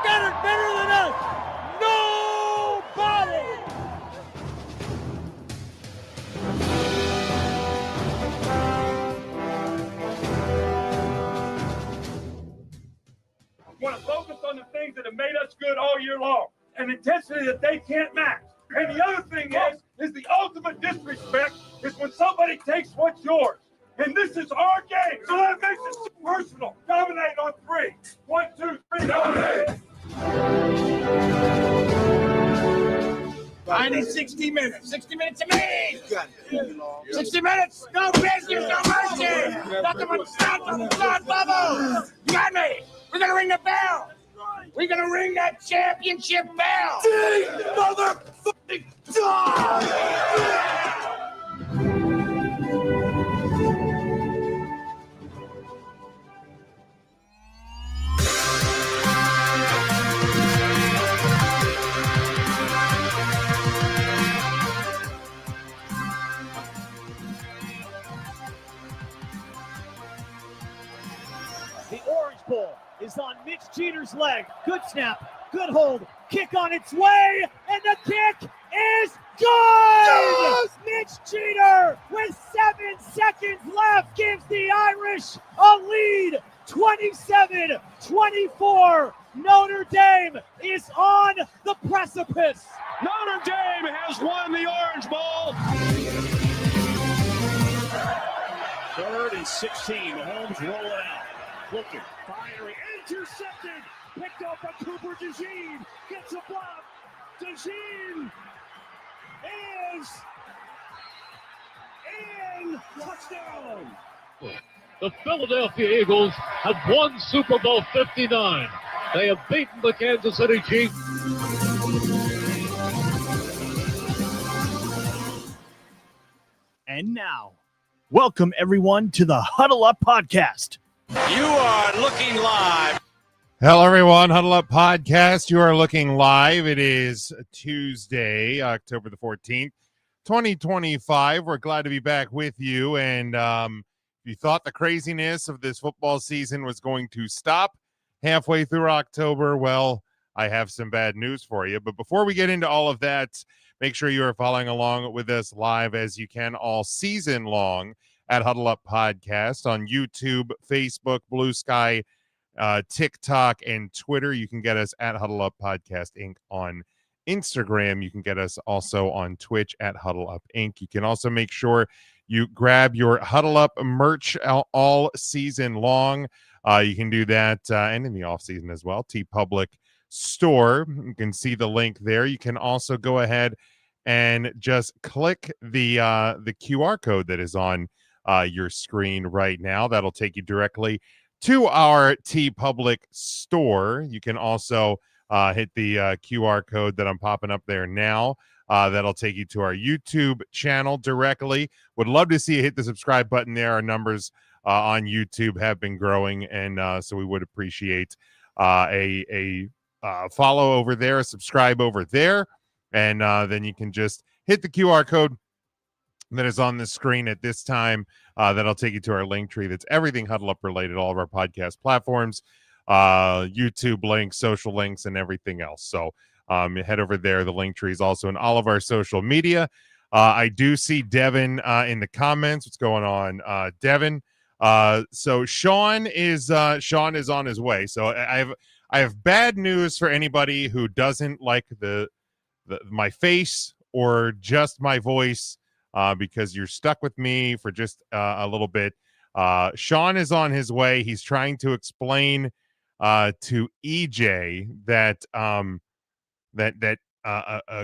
got it better than us. Nobody. We want to focus on the things that have made us good all year long, and intensity that they can't match. And the other thing is the ultimate disrespect is when somebody takes what's yours. And this is our game, so that makes it so personal. Dominate on 3. 1, 2, 3, dominate. I need 60 minutes. 60 minutes of me. 60 minutes. No business, no mercy. Nothing but sound from the blood bubble. You got me. We're going to ring the bell. We're going to ring that championship bell. Ding, motherfucking dog! The orange ball is on Mitch Jeter's leg. Good snap, good hold, kick on its way, and the kick is good! Yes! Mitch Jeter, with 7 seconds left, gives the Irish a lead, 27-24. Notre Dame is on the precipice. Notre Dame has won the Orange Bowl. 3rd and 16. Mahomes roll it out. Looking, firing, intercepted. Picked up by Cooper DeJean. Gets a block. DeJean is in. Touchdown. The Philadelphia Eagles have won Super Bowl 59. They have beaten the Kansas City Chiefs. And now, welcome everyone to the Huddle Up Podcast. You are looking live. Hello, everyone. Huddle Up Podcast. You are looking live. It is Tuesday, October the 14th, 2025. We're glad to be back with you. And if you thought the craziness of this football season was going to stop halfway through October, well, I have some bad news for you. But before we get into all of that, make sure you are following along with us live as you can all season long at Huddle Up Podcast on YouTube, Facebook, Blue Sky, TikTok, and Twitter. You can get us at Huddle Up Podcast Inc. on Instagram. You can get us also on Twitch at Huddle Up Inc. You can also make sure you grab your Huddle Up merch all season long. You can do that and in the off season as well. TeePublic store. You can see the link there. You can also go ahead and just click the QR code that is on your screen right now. That'll take you directly to our TeePublic store. You can also hit the QR code that I'm popping up there now. That'll take you to our YouTube channel directly. Would love to see you hit the subscribe button there. Our numbers on YouTube have been growing, and so we would appreciate a follow over there, a subscribe over there, and then you can just hit the QR code that is on the screen at this time. That'll take you to our link tree. That's everything Huddle Up related, all of our podcast platforms, YouTube links, social links, and everything else. So head over there. The link tree is also in all of our social media. I do see Devin in the comments. What's going on, Devin? So Sean is on his way. So I have bad news for anybody who doesn't like my face or just my voice. Because you're stuck with me for just a little bit. Sean is on his way. He's trying to explain to EJ that a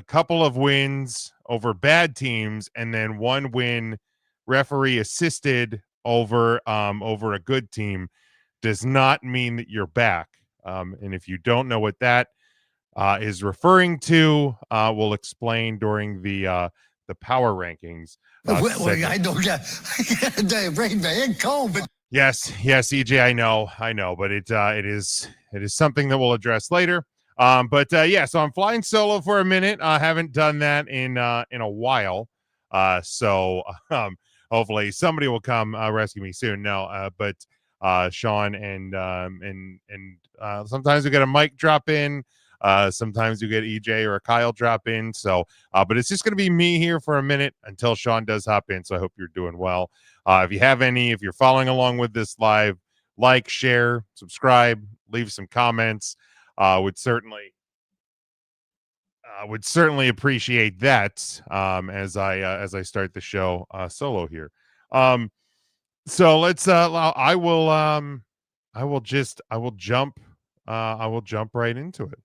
couple of wins over bad teams and then one win referee assisted over a good team does not mean that you're back. And if you don't know what that is referring to, we'll explain during the power rankings. I don't get the brain man cold, but yes, EJ, I know, but it is something that we'll address later. So I'm flying solo for a minute. I haven't done that in a while. So hopefully somebody will come rescue me soon. No, but Sean, and sometimes we get a Mike drop in. Sometimes you get EJ or a Kyle drop in. So, but it's just going to be me here for a minute until Sean does hop in. So I hope you're doing well. If you're following along with this live, like, share, subscribe, leave some comments. Would certainly appreciate that. As I start the show solo here. So let's I will jump right into it.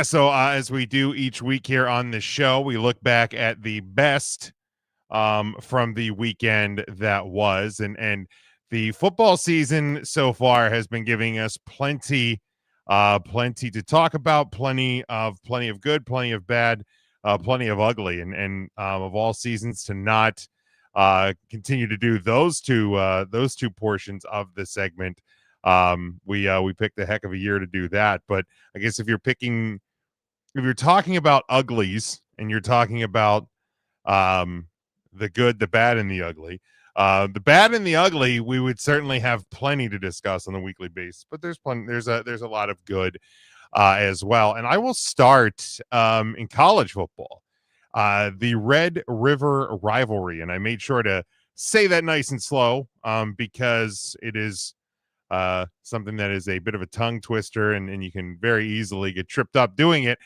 So as we do each week here on the show, we look back at the best from the weekend that was, and the football season so far has been giving us plenty to talk about, plenty of good, plenty of bad, plenty of ugly, and of all seasons to not continue to do those two portions of the segment. We picked a heck of a year to do that, but I guess if you're talking about uglies and you're talking about the good, the bad, and the ugly. The bad and the ugly, we would certainly have plenty to discuss on a weekly basis, but there's a lot of good as well. And I will start in college football, the Red River rivalry, and I made sure to say that nice and slow because it is something that is a bit of a tongue twister, and you can very easily get tripped up doing it.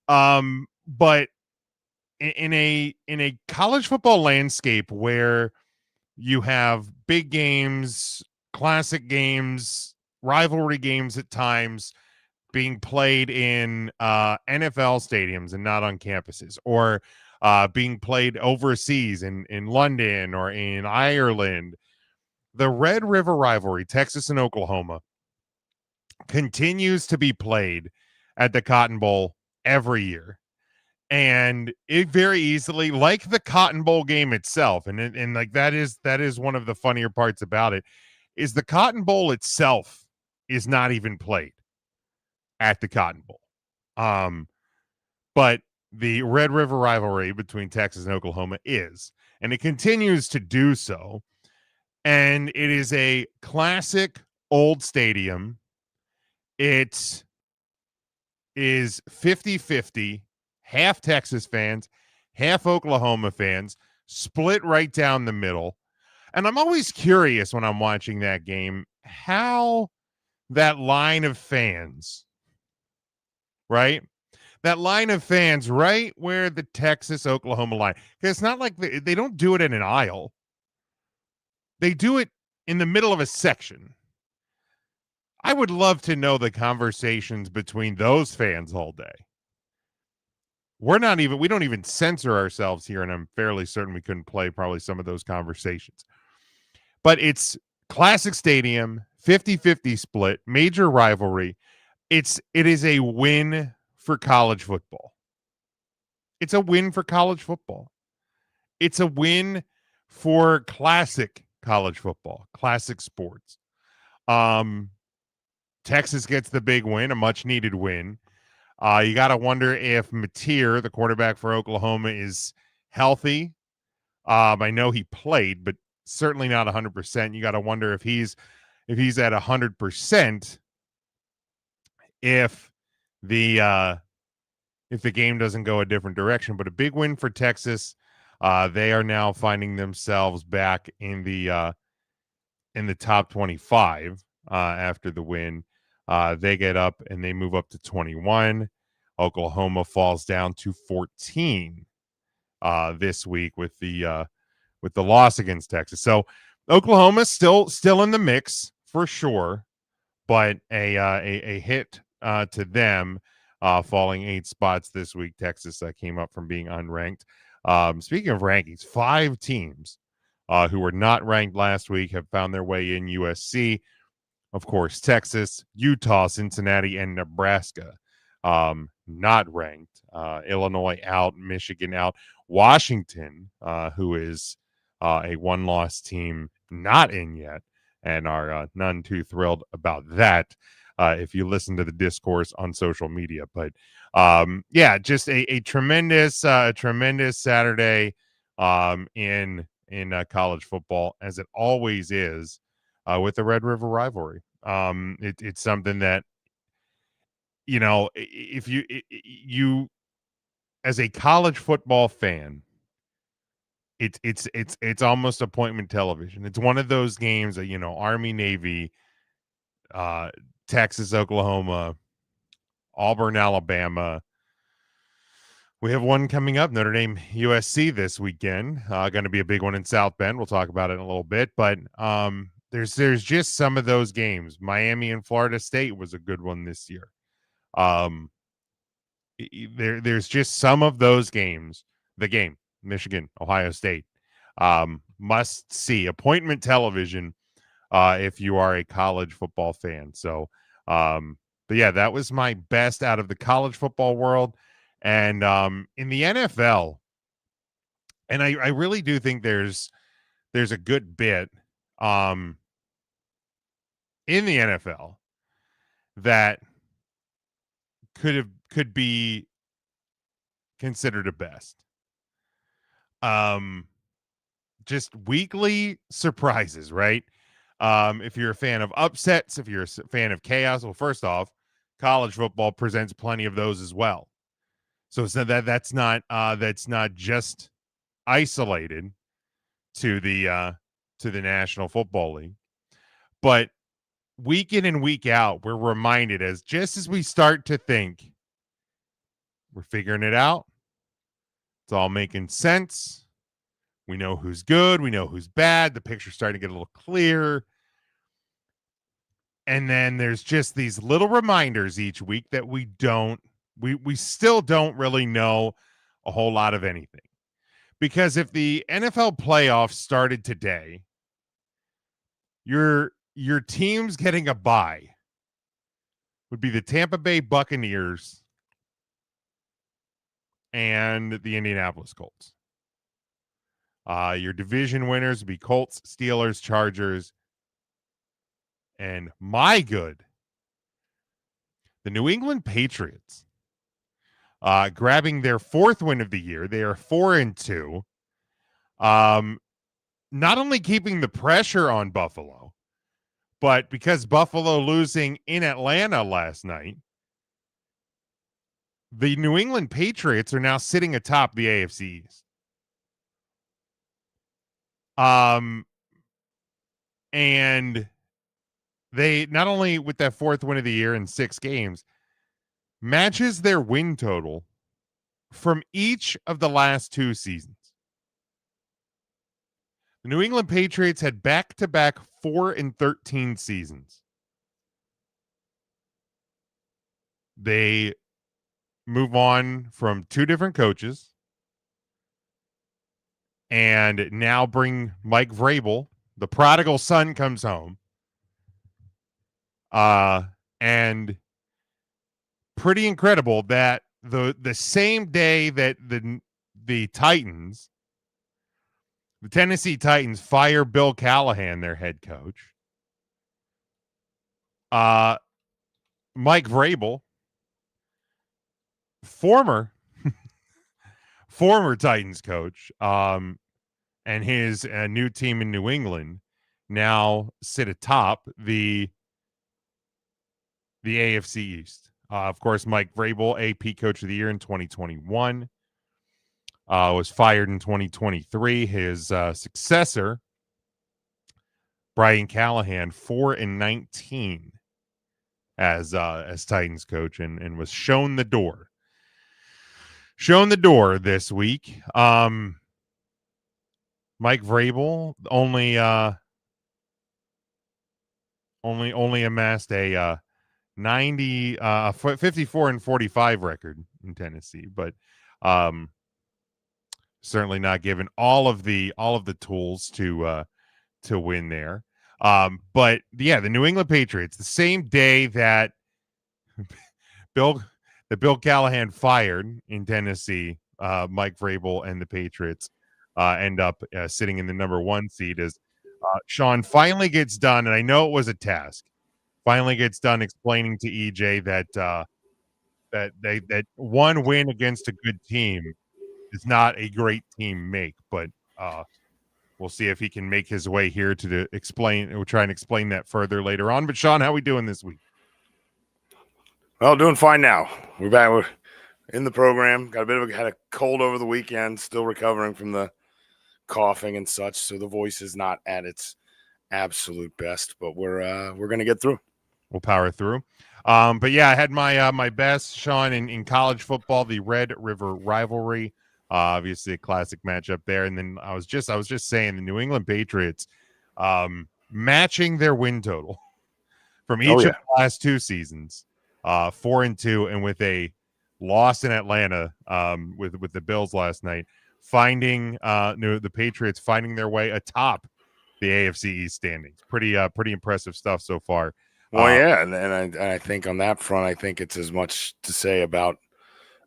But in a college football landscape where you have big games, classic games, rivalry games at times being played in NFL stadiums and not on campuses, or being played overseas in London or in Ireland, the Red River rivalry, Texas and Oklahoma, continues to be played at the Cotton Bowl every year. And it very easily, like the Cotton Bowl game itself, and like that is one of the funnier parts about it, is the Cotton Bowl itself is not even played at the Cotton Bowl. But the Red River rivalry between Texas and Oklahoma is, and it continues to do so. And it is a classic old stadium. It is 50-50. Half Texas fans, half Oklahoma fans, split right down the middle. And I'm always curious when I'm watching that game how that line of fans, right? That line of fans right where the Texas-Oklahoma line, because it's not like they don't do it in an aisle. They do it in the middle of a section. I would love to know the conversations between those fans all day. We don't even censor ourselves here, and I'm fairly certain we couldn't play probably some of those conversations. But it's classic stadium, 50-50 split, major rivalry. It is a win for college football. It's a win for college football. It's a win for classic college football, classic sports. Texas gets the big win, a much needed win. You got to wonder if Mateer, the quarterback for Oklahoma, is healthy. I know he played, but certainly not 100%. You got to wonder if he's at 100%. If the game doesn't go a different direction, but a big win for Texas. They are now finding themselves back in the top 25 after the win. They get up and they move up to 21. Oklahoma falls down to 14 this week with the loss against Texas. So Oklahoma's still in the mix for sure, but a hit to them, falling 8 spots this week. Texas came up from being unranked. Speaking of rankings, 5 teams who were not ranked last week have found their way in. USC, of course, Texas, Utah, Cincinnati, and Nebraska not ranked. Illinois out, Michigan out, Washington, who is a one-loss team, not in yet, and are none too thrilled about that. if you listen to the discourse on social media. But just a tremendous Saturday in college football, as it always is with the Red River rivalry. It's something that, if you as a college football fan, it's almost appointment television. It's one of those games that, Army, Navy, Texas, Oklahoma, Auburn, Alabama. We have one coming up, Notre Dame, USC this weekend. Going to be a big one in South Bend. We'll talk about it in a little bit, but there's just some of those games. Miami and Florida State was a good one this year. There's just some of those games. The game, Michigan, Ohio State, must see appointment television if you are a college football fan. So, but yeah, that was my best out of the college football world. And in the NFL, and I really do think there's a good bit in the NFL that could be considered a best. Just weekly surprises, right? If you're a fan of upsets, if you're a fan of chaos, well, first off, college football presents plenty of those as well. So that's not just isolated to the National Football League, but week in and week out, we're reminded as we start to think we're figuring it out. It's all making sense. We know who's good. We know who's bad. The picture's starting to get a little clearer. And then there's just these little reminders each week that we still don't really know a whole lot of anything. Because if the NFL playoffs started today, your teams getting a bye would be the Tampa Bay Buccaneers and the Indianapolis Colts. Your division winners would be Colts, Steelers, Chargers, and the New England Patriots, grabbing their fourth win of the year. They are 4-2. Not only keeping the pressure on Buffalo, but because Buffalo losing in Atlanta last night, the New England Patriots are now sitting atop the AFC East. And they, not only with that fourth win of the year in 6 games, matches their win total from each of the last 2 seasons. The New England Patriots had back-to-back 4-13 seasons. They move on from 2 different coaches and now bring Mike Vrabel. The prodigal son comes home. And pretty incredible that the same day that the Titans, the Tennessee Titans, fire Bill Callahan, their head coach, Mike Vrabel, former Titans coach, and his new team in New England now sit atop the AFC East. Of course, Mike Vrabel, AP Coach of the Year in 2021, was fired in 2023. His successor, Brian Callahan, 4-19 as Titans coach, and was shown the door. Shown the door this week. Mike Vrabel only amassed a 54-45 record in Tennessee, but certainly not given all of the tools to win there. But yeah, the New England Patriots, the same day that Bill Callahan fired in Tennessee, Mike Vrabel and the Patriots end up sitting in the number 1 seed as Sean finally gets done. And I know it was a task. finally gets done explaining to EJ that that one win against a good team is not a great team make, but we'll see if he can make his way here to explain. We'll try and explain that further later on. But Sean, how we doing this week? Well, doing fine now. We're back. We're in the program. Had a cold over the weekend. Still recovering from the coughing and such. So the voice is not at its absolute best, but we're gonna get through. We'll power through. But yeah, I had my best, Sean, in college football, the Red River rivalry. Obviously a classic matchup there. And then I was just saying the New England Patriots matching their win total from each of the last two seasons, 4-2, and with a loss in Atlanta with the Bills last night, finding the Patriots finding their way atop the AFC East standings. Pretty impressive stuff so far. Well, yeah, and I think on that front, I think it's as much to say about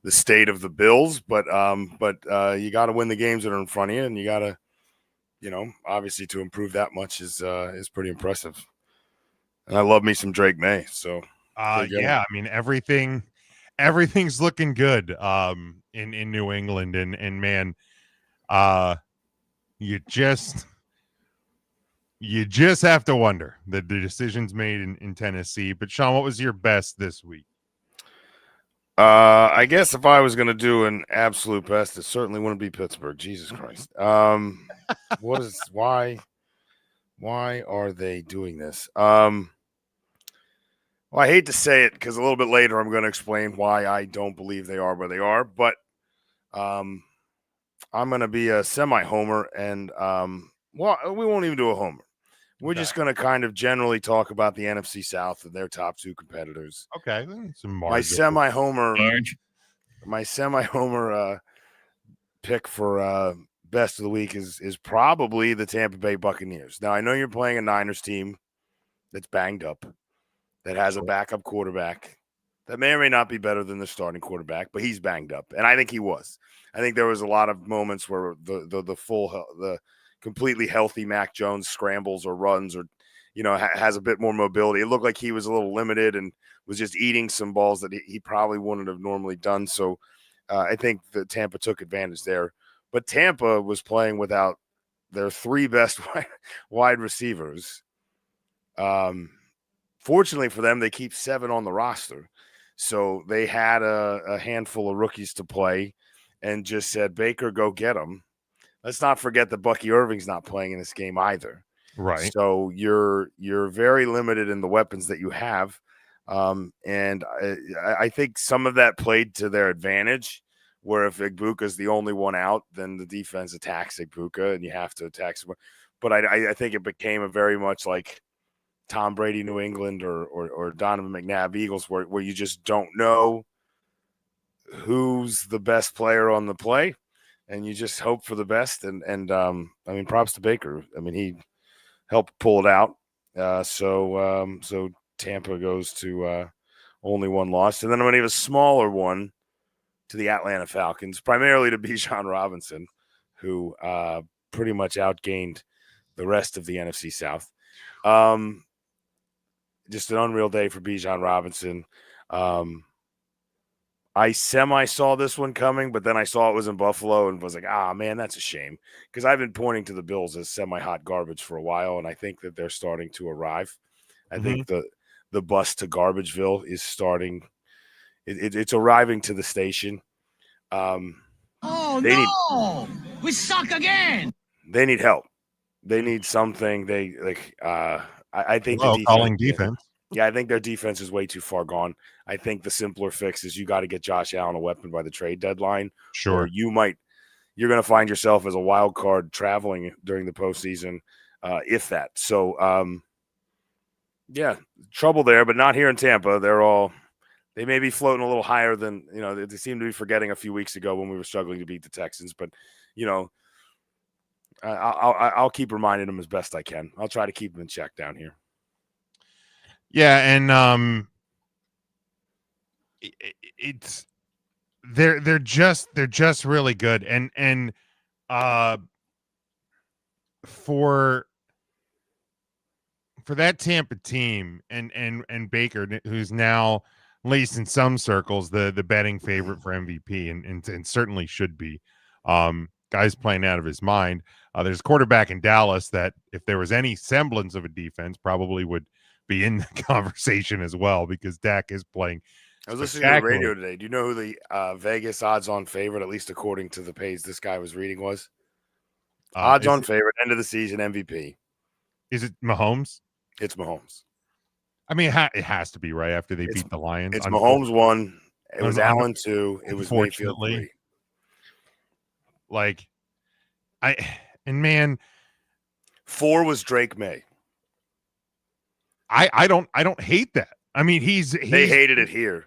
the state of the Bills, but you got to win the games that are in front of you, and you got to, obviously to improve that much is pretty impressive. And I love me some Drake May. So yeah, I mean everything's looking good in New England, and man, you just have to wonder the decisions made in Tennessee. But Sean, what was your best this week? I guess if I was going to do an absolute best, it certainly wouldn't be Pittsburgh. Jesus Christ. Why are they doing this? Well, I hate to say it because a little bit later I'm going to explain why I don't believe they are where they are, but I'm going to be a semi-homer, and well, we won't even do a homer. We're just going to kind of generally talk about the NFC South and their top two competitors. Okay, my semi-homer pick for best of the week is probably the Tampa Bay Buccaneers. Now, I know you're playing a Niners team that's banged up, that has a backup quarterback that may or may not be better than the starting quarterback, but he's banged up, and I think he was. I think there was a lot of moments where the completely healthy Mac Jones scrambles or runs or, has a bit more mobility. It looked like he was a little limited and was just eating some balls that he probably wouldn't have normally done. So I think that Tampa took advantage there. But Tampa was playing without their three best wide receivers. Fortunately for them, they keep 7 on the roster. So they had a handful of rookies to play and just said, Baker, go get them. Let's not forget that Bucky Irving's not playing in this game either. Right. So you're very limited in the weapons that you have. And I think some of that played to their advantage, where if Igbuka's the only one out, then the defense attacks Igbuka and you have to attack someone. But I think it became a very much like Tom Brady, New England, or Donovan McNabb, Eagles, where you just don't know who's the best player on the play. And you just hope for the best. And I mean, props to Baker. I mean, he helped pull it out. So Tampa goes to only one loss. And then I'm going to give a smaller one to the Atlanta Falcons, primarily to Bijan Robinson, who pretty much outgained the rest of the NFC South. Just an unreal day for Bijan Robinson. I saw this one coming, but then I saw it was in Buffalo and was like, man, that's a shame. Because I've been pointing to the Bills as semi-hot garbage for a while, and I think that they're starting to arrive. I think the bus to Garbageville is starting. It's arriving to the station. We suck again. They need help. They need something. I think calling defense. Yeah, I think their defense is way too far gone. I think the simpler fix is you got to get Josh Allen a weapon by the trade deadline. Sure. Or you're going to find yourself as a wild card traveling during the postseason, if that. So, yeah, trouble there, but not here in Tampa. They may be floating a little higher than, they seem to be forgetting a few weeks ago when we were struggling to beat the Texans. But, I'll keep reminding them as best I can. I'll try to keep them in check down here. Yeah, and it's they're just really good, and for for that Tampa team and Baker, who's now, at least in some circles, the betting favorite for MVP and certainly should be. Guy's playing out of his mind. There's a quarterback in Dallas that, if there was any semblance of a defense, probably would be in the conversation as well, because Dak is playing. I was listening to the radio today. Do you know who the Vegas odds-on favorite, at least according to the page this guy was reading, was? Odds-on favorite, end of the season MVP. Is it Mahomes? It's Mahomes. I mean, it has to be, right, after they beat the Lions. It's Mahomes 1. It was Allen 2. It was Mayfield 3. Like, man, 4 was Drake May. I don't hate that. I mean, they hated it here.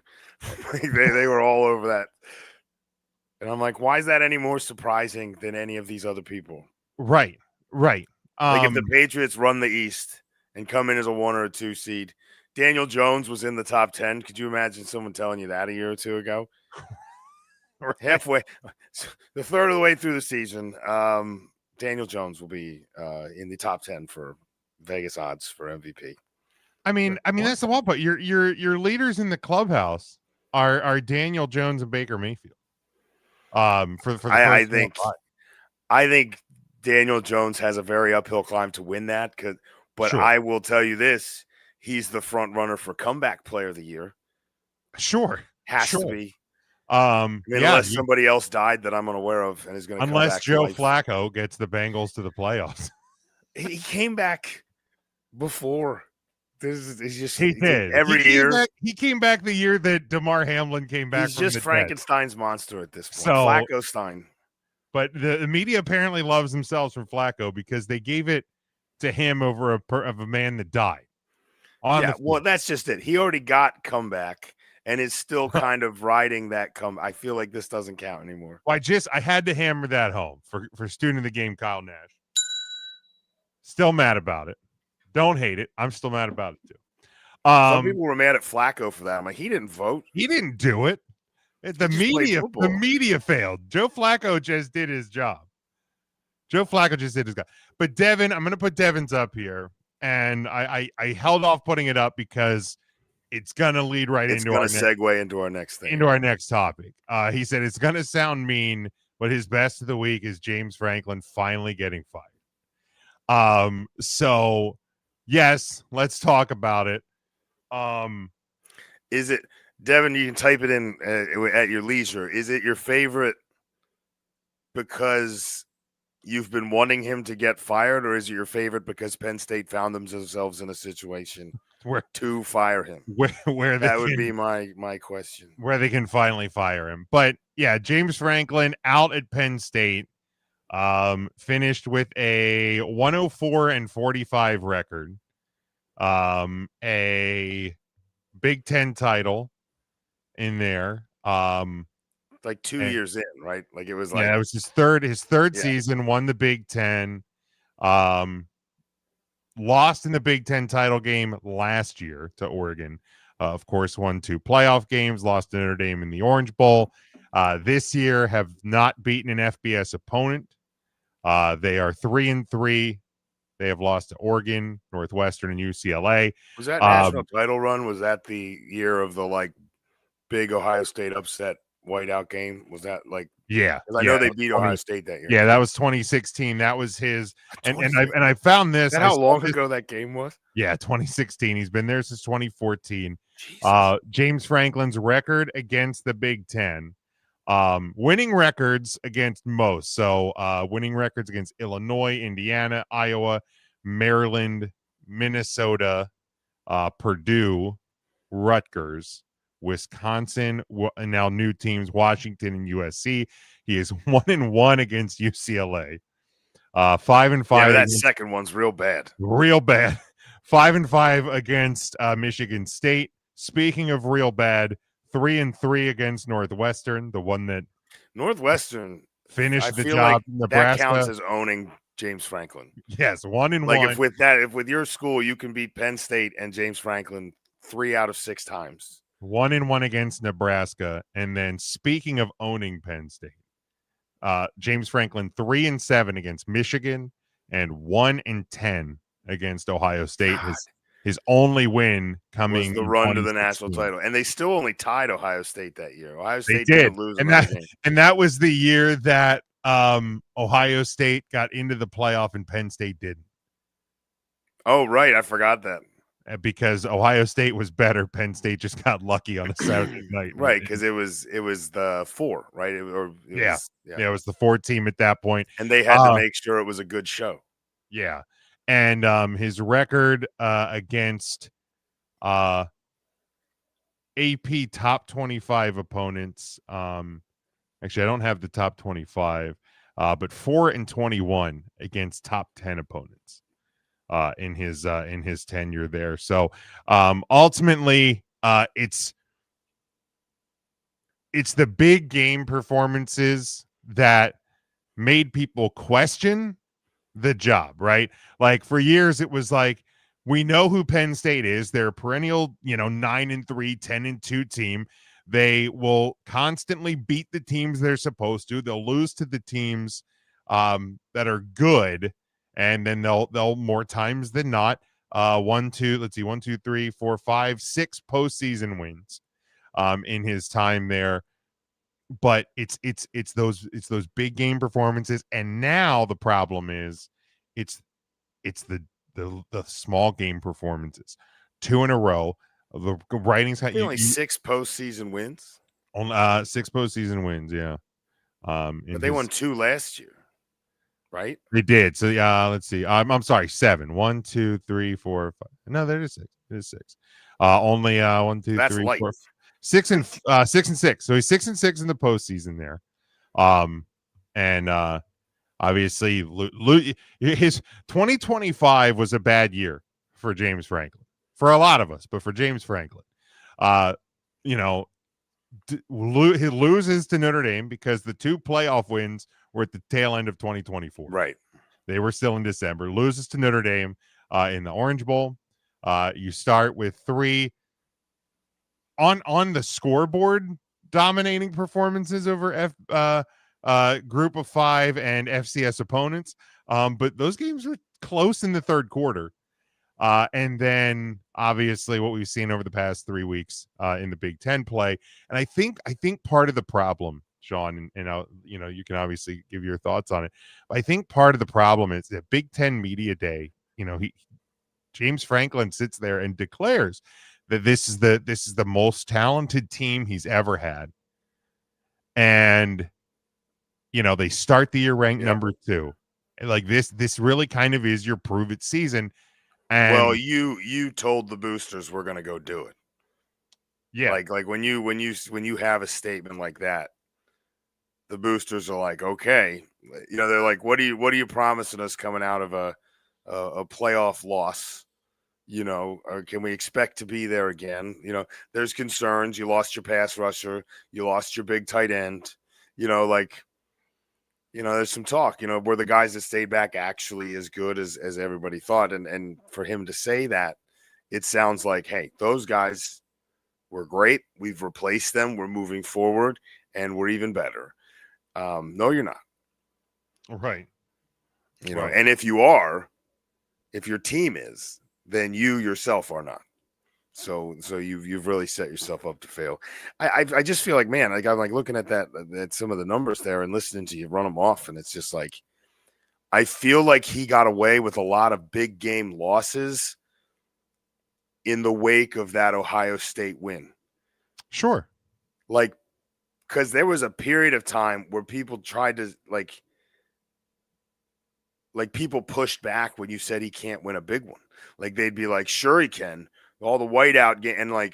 they were all over that. And I'm like, why is that any more surprising than any of these other people? Right. Like, if the Patriots run the East and come in as a 1 or a 2 seed, Daniel Jones was in the top 10. Could you imagine someone telling you that a year or two ago? Halfway, the third of the way through the season, Daniel Jones will be in the top 10 for Vegas odds for MVP. I mean, that's the one part. Your leaders in the clubhouse are Daniel Jones and Baker Mayfield. For the I think Daniel Jones has a very uphill climb to win that. But sure. I will tell you this: he's the front runner for comeback player of the year. Sure, has to be. Unless somebody else died that I'm unaware of and is going to. Unless Joe Flacco gets the Bengals to the playoffs. He came back before. He did every year. He came back the year that DeMar Hamlin came back. He's just Frankenstein's monster at this point. So, Flacco Stein. But the media apparently loves themselves from Flacco because they gave it to him over a man that died. Well, that's just it. He already got comeback and is still kind of riding that I feel like this doesn't count anymore. Well, I had to hammer that home for student of the game, Kyle Nash. Still mad about it. Don't hate it. I'm still mad about it too. Some people were mad at Flacco for that. I'm like, he didn't vote. He didn't do it. The media failed. Joe Flacco just did his job. But Devin, I'm going to put Devin's up here, and I held off putting it up because it's going to lead into our segue into our next thing. Into our next topic. He said it's going to sound mean, but his best of the week is James Franklin finally getting fired. So yes, let's talk about it. Is it, Devin, you can type it in at your leisure. Is it your favorite because you've been wanting him to get fired, or is it your favorite because Penn State found themselves in a situation to fire him? Where that would be my question. Where they can finally fire him. But yeah, James Franklin out at Penn State, finished with a 104-45 record, a Big Ten title in there. Like 2 years in, right? Like it was like, it was his third season, won the Big Ten, lost in the Big Ten title game last year to Oregon. Of course, won 2 playoff games, lost to Notre Dame in the Orange Bowl. This year have not beaten an FBS opponent. They are 3-3. They have lost to Oregon, Northwestern, and UCLA. Was that national title run? Was that the year of the big Ohio State upset whiteout game? Was that Yeah, I know they beat Ohio State that year. Yeah, that was 2016. That was his. And I found this. Is that how long ago that game was? Yeah, 2016. He's been there since 2014. James Franklin's record against the Big Ten. Winning records against most. So winning records against Illinois, Indiana, Iowa, Maryland, Minnesota, Purdue, Rutgers, Wisconsin, and now new teams, Washington and USC. He is 1-1 against UCLA. 5-5. Yeah, that second one's real bad. Real bad. 5-5 against Michigan State. Speaking of real bad, 3-3 against Northwestern, the one that Northwestern finished the job in Nebraska. That counts as owning James Franklin. Yes, 1-1. Like if with your school you can beat Penn State and James Franklin 3 out of 6 times. 1-1 against Nebraska, and then speaking of owning Penn State, James Franklin 3-7 against Michigan and 1-10 against Ohio State. His only win coming was the in run to the national 2016. title, and they still only tied Ohio State that year. Ohio They State did, didn't lose and another game. that was the year that Ohio State got into the playoff and Penn State didn't. Oh, right, I forgot that. Because Ohio State was better, Penn State just got lucky on a Saturday night. Right, because it was the 4, right? It was, it was the 4 team at that point, and they had to make sure it was a good show. Yeah, and his record against AP top 25 opponents. Actually, I don't have the top 25, but 4-21 against top 10 opponents in his tenure there. So ultimately, it's the big game performances that made people question the job, right? Like for years, it was like, we know who Penn State is. They're a perennial, 9-3, 10-2 team. They will constantly beat the teams they're supposed to. They'll lose to the teams that are good, and then they'll more times than not 1, 2, 3, 4, 5, 6 postseason wins in his time there. But it's those big game performances, and now the problem is it's the small game performances, 2 in a row. The writings Only 6 postseason wins. On 6 postseason wins, yeah. But they won 2 last year, right? They did. So let's see. I'm sorry, 7. 1, 2, 3, 4, 5. No, there is 6. It is 6. Only 1, 2, That's 3, light. 4, 6 and 6. So he's 6-6 in the postseason there. And obviously his 2025 was a bad year for James Franklin, for a lot of us, but for James Franklin, he loses to Notre Dame because the 2 playoff wins were at the tail end of 2024. Right. They were still in December. Loses to Notre Dame in the Orange Bowl. You start with 3 on the scoreboard dominating performances over Group of 5 and FCS opponents. But those games were close in the third quarter. And then obviously what we've seen over the past 3 weeks in the Big Ten play. And I think part of the problem, Sean, and you can obviously give your thoughts on it. But I think part of the problem is that Big Ten Media Day, James Franklin sits there and declares that this is the most talented team he's ever had. And they start the year ranked number 2. Like this really kind of is your prove it season. And well, you told the boosters we're going to go do it. Yeah. Like when you have a statement like that, the boosters are like, okay, they're like, what are you promising us coming out of a playoff loss? Or can we expect to be there again? There's concerns. You lost your pass rusher. You lost your big tight end. There's some talk, were the guys that stayed back actually as good as everybody thought? And for him to say that, it sounds like, hey, those guys were great. We've replaced them. We're moving forward, and we're even better. No, you're not. Right. And if your team is, then you yourself are not. So you've really set yourself up to fail. I just feel like, man, like I'm like looking at at some of the numbers there and listening to you run them off, and it's just like I feel like he got away with a lot of big game losses in the wake of that Ohio State win. Sure. Like, because there was a period of time where people tried to like people pushed back when you said he can't win a big one. Like they'd be like, sure he can. All the whiteout game, and like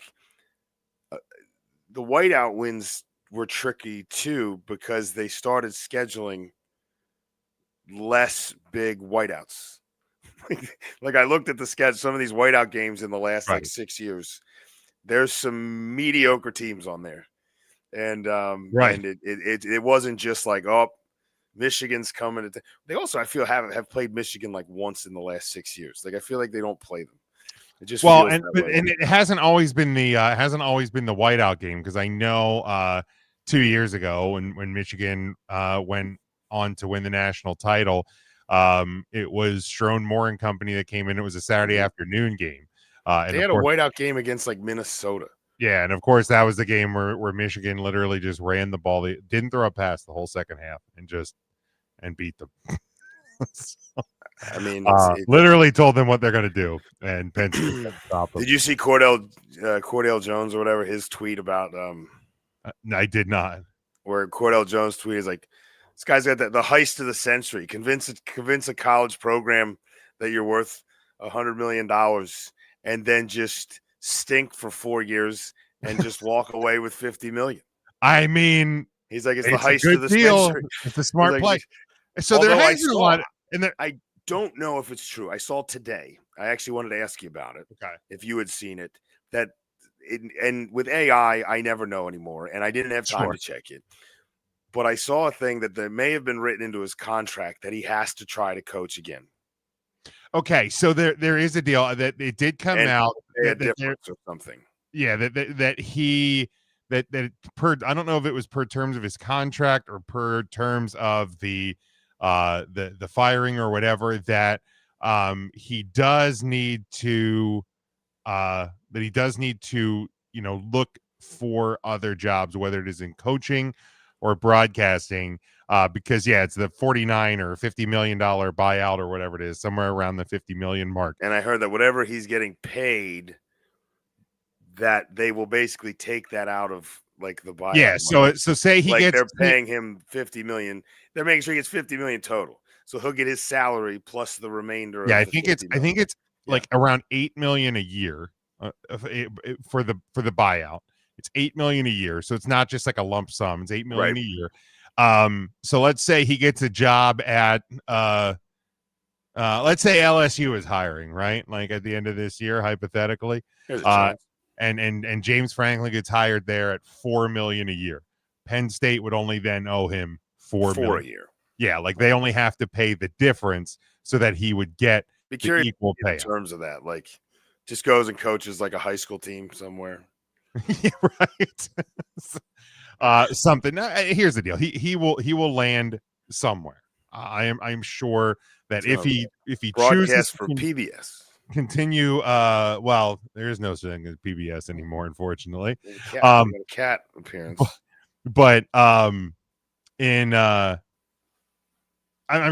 the whiteout wins were tricky too because they started scheduling less big whiteouts. Like I looked at the schedule, some of these whiteout games in the last like 6 years. There's some mediocre teams on there, and and it wasn't just like, oh, Michigan's coming. They also, I feel, have played Michigan like once in the last 6 years. Like I feel like they don't play them. It just and it hasn't always been the whiteout game, because I know 2 years ago when Michigan went on to win the national title, It was Shrone Moore and company that came in. It was a Saturday afternoon game. And They had a whiteout game against like Minnesota. Yeah, and of course that was the game where Michigan literally just ran the ball. They didn't throw a pass the whole second half and beat them. So, I mean, literally told them what they're going to do, and Penn State couldn't stop them. Did you see Cordell Jones or whatever his tweet about? I did not. Where Cordell Jones tweeted like, "This guy's got the heist of the century. Convince a college program that you're worth $100 million, and then just stink for 4 years and just walk away with $50 million." I mean, he's like, it's the a heist good of the deal. century. It's a smart like, play. So there has been a lot. I don't know if it's true. I saw today. I actually wanted to ask you about it. Okay. If you had seen it, and with AI, I never know anymore, and I didn't have time to check it. But I saw a thing that there may have been written into his contract that he has to try to coach again. Okay, so there is a deal that it did come out or something. Yeah, that per, I don't know if it was per terms of his contract or per terms of the firing or whatever, that he does need to look for other jobs, whether it is in coaching or broadcasting, because it's the $49 or $50 million buyout or whatever it is, somewhere around the 50 million mark. And I heard that whatever he's getting paid, that they will basically take that out of like the buyout. Yeah, so say he gets, they're paying him 50 million. They're making sure he gets 50 million total. So he'll get his salary plus the remainder. Yeah, I think it's like around 8 million a year for the buyout. It's 8 million a year, so it's not just like a lump sum. It's 8 million a year. So let's say he gets a job at let's say LSU is hiring, right? Like at the end of this year, hypothetically. And James Franklin gets hired there at $4 million a year. Penn State would only then owe him $4 million a year. Yeah, like they only have to pay the difference so that he would get the equal pay. In terms of that, like just goes and coaches like a high school team somewhere. Yeah, right. Something. Here's the deal. He will land somewhere. I'm sure that if he chooses for PBS. Continue. Well, there is no such thing as PBS anymore, unfortunately. Cat appearance. But I'm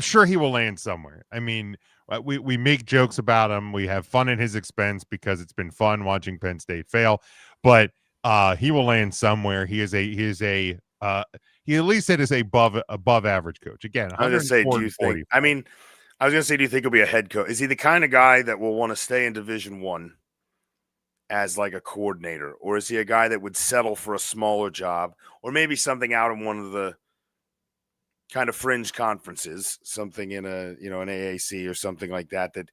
sure he will land somewhere. I mean, we make jokes about him. We have fun at his expense because it's been fun watching Penn State fail. But he will land somewhere. He at least is a above average coach. Again, I was gonna say, do you think? I mean, I was gonna say, do you think he'll be a head coach? Is he the kind of guy that will want to stay in Division I as like a coordinator, or is he a guy that would settle for a smaller job, or maybe something out in one of the kind of fringe conferences, something in an AAC or something like that, that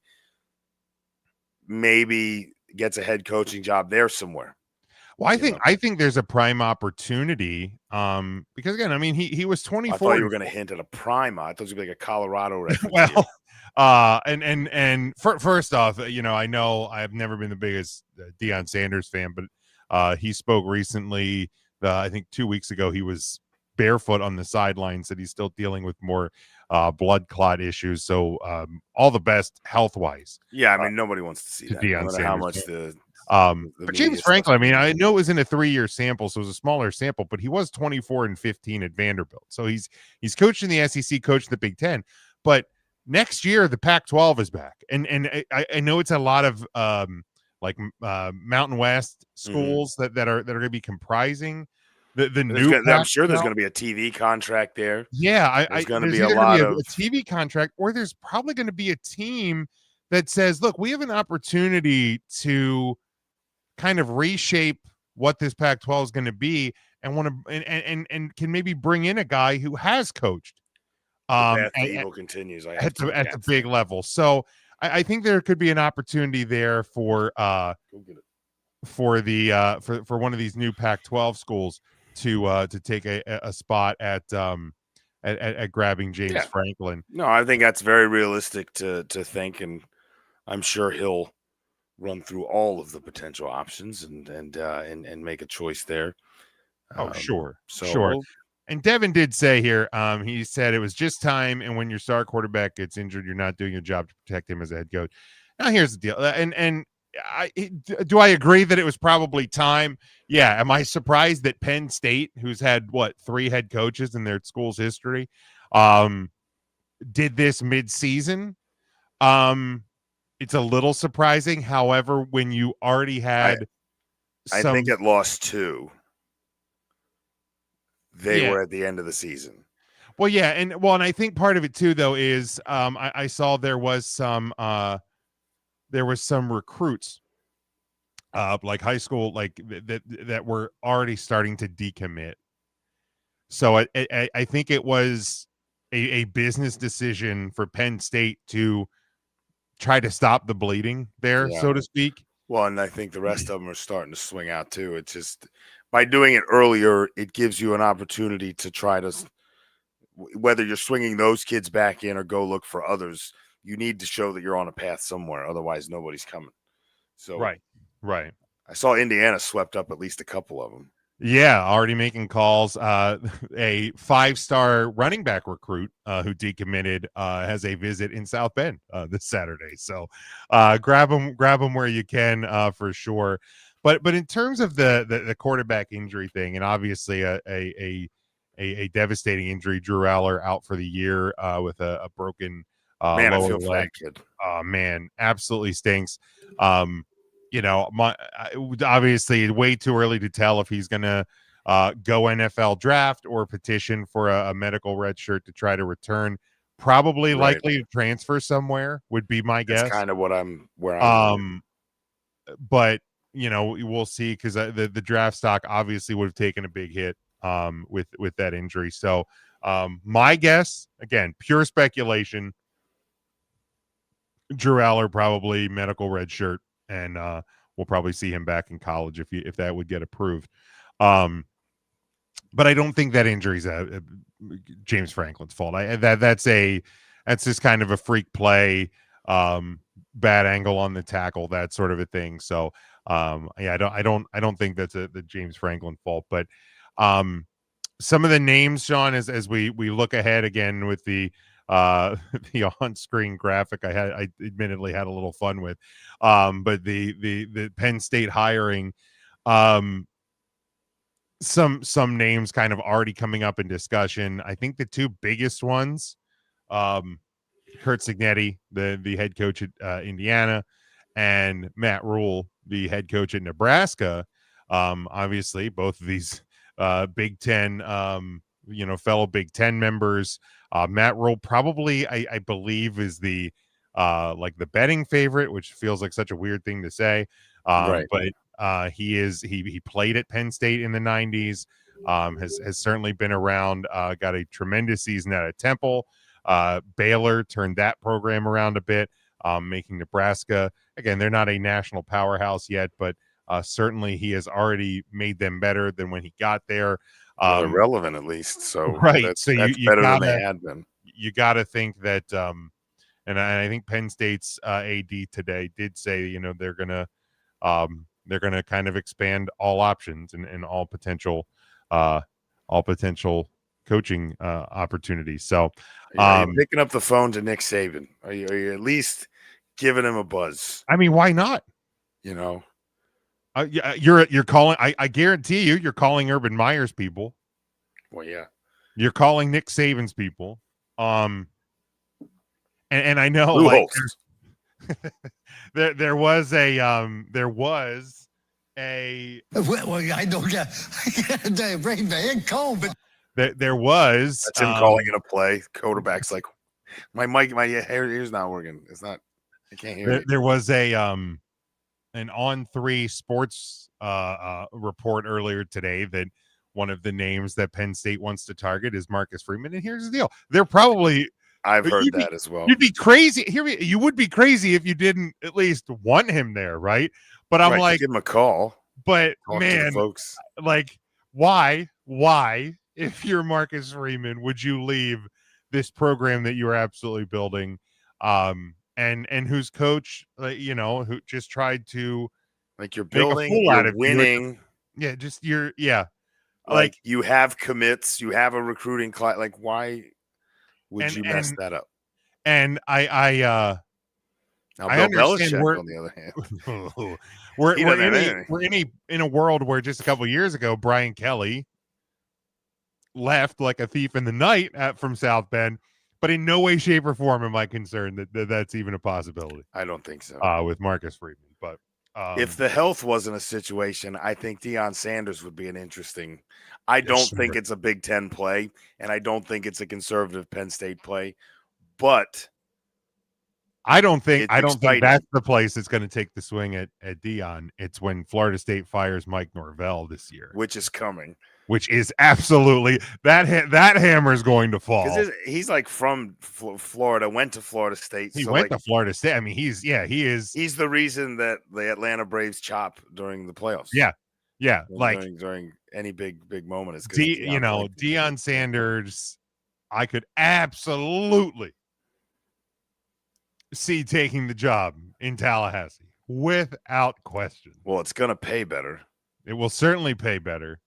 maybe gets a head coaching job there somewhere? Well, I think there's a prime opportunity, because again, I mean, he was 24. I thought you were going to hint at a prime. I thought it was going to be like a Colorado reference. Well, first off, I know I've never been the biggest Deion Sanders fan, but he spoke recently. I think 2 weeks ago, he was barefoot on the sidelines, said he's still dealing with more blood clot issues. So all the best health wise. Yeah, I mean, nobody wants to see that. Deion No matter how much but James Franklin, I mean, I know it was in a 3-year sample, so it was a smaller sample, but he was 24-15 at Vanderbilt. So he's coached in the SEC, coached the Big Ten. But next year, the Pac-12 is back, and I know it's a lot of Mountain West schools that are going to be comprising the new. I'm sure there's going to be a TV contract there. Yeah, there's going to be a lot of a TV contract, or there's probably going to be a team that says, "Look, we have an opportunity to kind of reshape what this Pac-12 is going to be, and want to and can maybe bring in a guy who has coached." The evil continues at the big level. So I think there could be an opportunity there for one of these new Pac-12 schools to take a spot at grabbing James Franklin. No, I think that's very realistic to think, and I'm sure he'll run through all of the potential options and make a choice there. Sure. And Devin did say here, he said it was just time, and when your star quarterback gets injured, you're not doing your job to protect him as a head coach. Now, here's the deal, do I agree that it was probably time? Yeah. Am I surprised that Penn State, who's had 3 head coaches in their school's history, did this mid-season? It's a little surprising. However, when you already had, I think it lost 2. They were at the end of the season. Well, yeah, and I think part of it too, though, is I saw there was some recruits, like high school, like that were already starting to decommit. So I think it was a business decision for Penn State to try to stop the bleeding there, so to speak. Well, and I think the rest of them are starting to swing out too. It's just by doing it earlier, it gives you an opportunity to try to, whether you're swinging those kids back in or go look for others, you need to show that you're on a path somewhere. Otherwise, nobody's coming. So right. I saw Indiana swept up at least a couple of them. Yeah, already making calls. A 5-star running back recruit who decommitted has a visit in South Bend this Saturday. So grab them where you can for sure. But in terms of the quarterback injury thing, and obviously a devastating injury, Drew Aller out for the year with a broken lower I feel for leg. that kid. Man, absolutely stinks. Obviously way too early to tell if he's going to go NFL draft or petition for a medical red shirt to try to return. Probably likely to transfer somewhere would be my guess. That's kind of where I'm but we'll see, because the draft stock obviously would have taken a big hit with that injury. So my guess, again, pure speculation, Drew Aller probably medical red shirt, and we'll probably see him back in college if that would get approved. But I don't think that injury is James Franklin's fault. That's just kind of a freak play, bad angle on the tackle, that sort of a thing. So I don't think that's the James Franklin fault. But some of the names, Sean, as we look ahead again with the on-screen graphic I admittedly had a little fun with, but the Penn State hiring, some names kind of already coming up in discussion. I think the 2 biggest ones, Kurt Cignetti, the head coach at Indiana, and Matt Rule, the head coach at Nebraska. Obviously both of these Big Ten, fellow Big Ten members. Matt Rule probably, I believe, is the the betting favorite, which feels like such a weird thing to say. But he played at Penn State in the 90s, has certainly been around, got a tremendous season out of Temple. Baylor turned that program around a bit, making Nebraska, again, they're not a national powerhouse yet, but certainly he has already made them better than when he got there. They're relevant, at least. So right. So that's better than they had been. You got to think that, and I think Penn State's AD today did say, they're gonna kind of expand all options and all potential coaching opportunities. So, are you picking up the phone to Nick Saban? Are you at least giving him a buzz? I mean, why not? You're calling. I guarantee you're calling Urban Meyer's people. Well, yeah, you're calling Nick Saban's people. And I know there was a well, I don't get the brain man cold, but there was that's him calling it a play. Quarterback's like, my ear's not working. It's not. I can't hear. There was an On3 Sports report earlier today that one of the names that Penn State wants to target is Marcus Freeman. And here's the deal: they're probably. I've heard that as well. You'd be crazy. You would be crazy if you didn't at least want him there, right? But I'm like, give him a call. But talk man, folks, like, why, if you're Marcus Freeman, would you leave this program that you are absolutely building, and whose coach, who just tried to you're building, you're winning. Yeah, Like you have commits, you have a recruiting class. Like, why would you mess that up? And I Now, I Bill understand Belichick, on the other hand, we're in a world where just a couple years ago Brian Kelly left like a thief in the night from South Bend, but in no way, shape, or form am I concerned that that's even a possibility. I don't think so. With Marcus Freeman, but if the health wasn't a situation, I think Deion Sanders would be an interesting. I don't think it's a Big Ten play, and I don't think it's a conservative Penn State play, but I don't think exciting. that's the place that's going to take the swing at Deion. It's when Florida State fires Mike Norvell this year, which is coming. Which is absolutely that hammer is going to fall. Because he's like from Florida, went to Florida State. He went to Florida State. I mean, he is. He's the reason that the Atlanta Braves chop during the playoffs. Yeah. Like during any big moment is Deion Sanders. I could absolutely see taking the job in Tallahassee without question. Well, it's going to pay better. It will certainly pay better.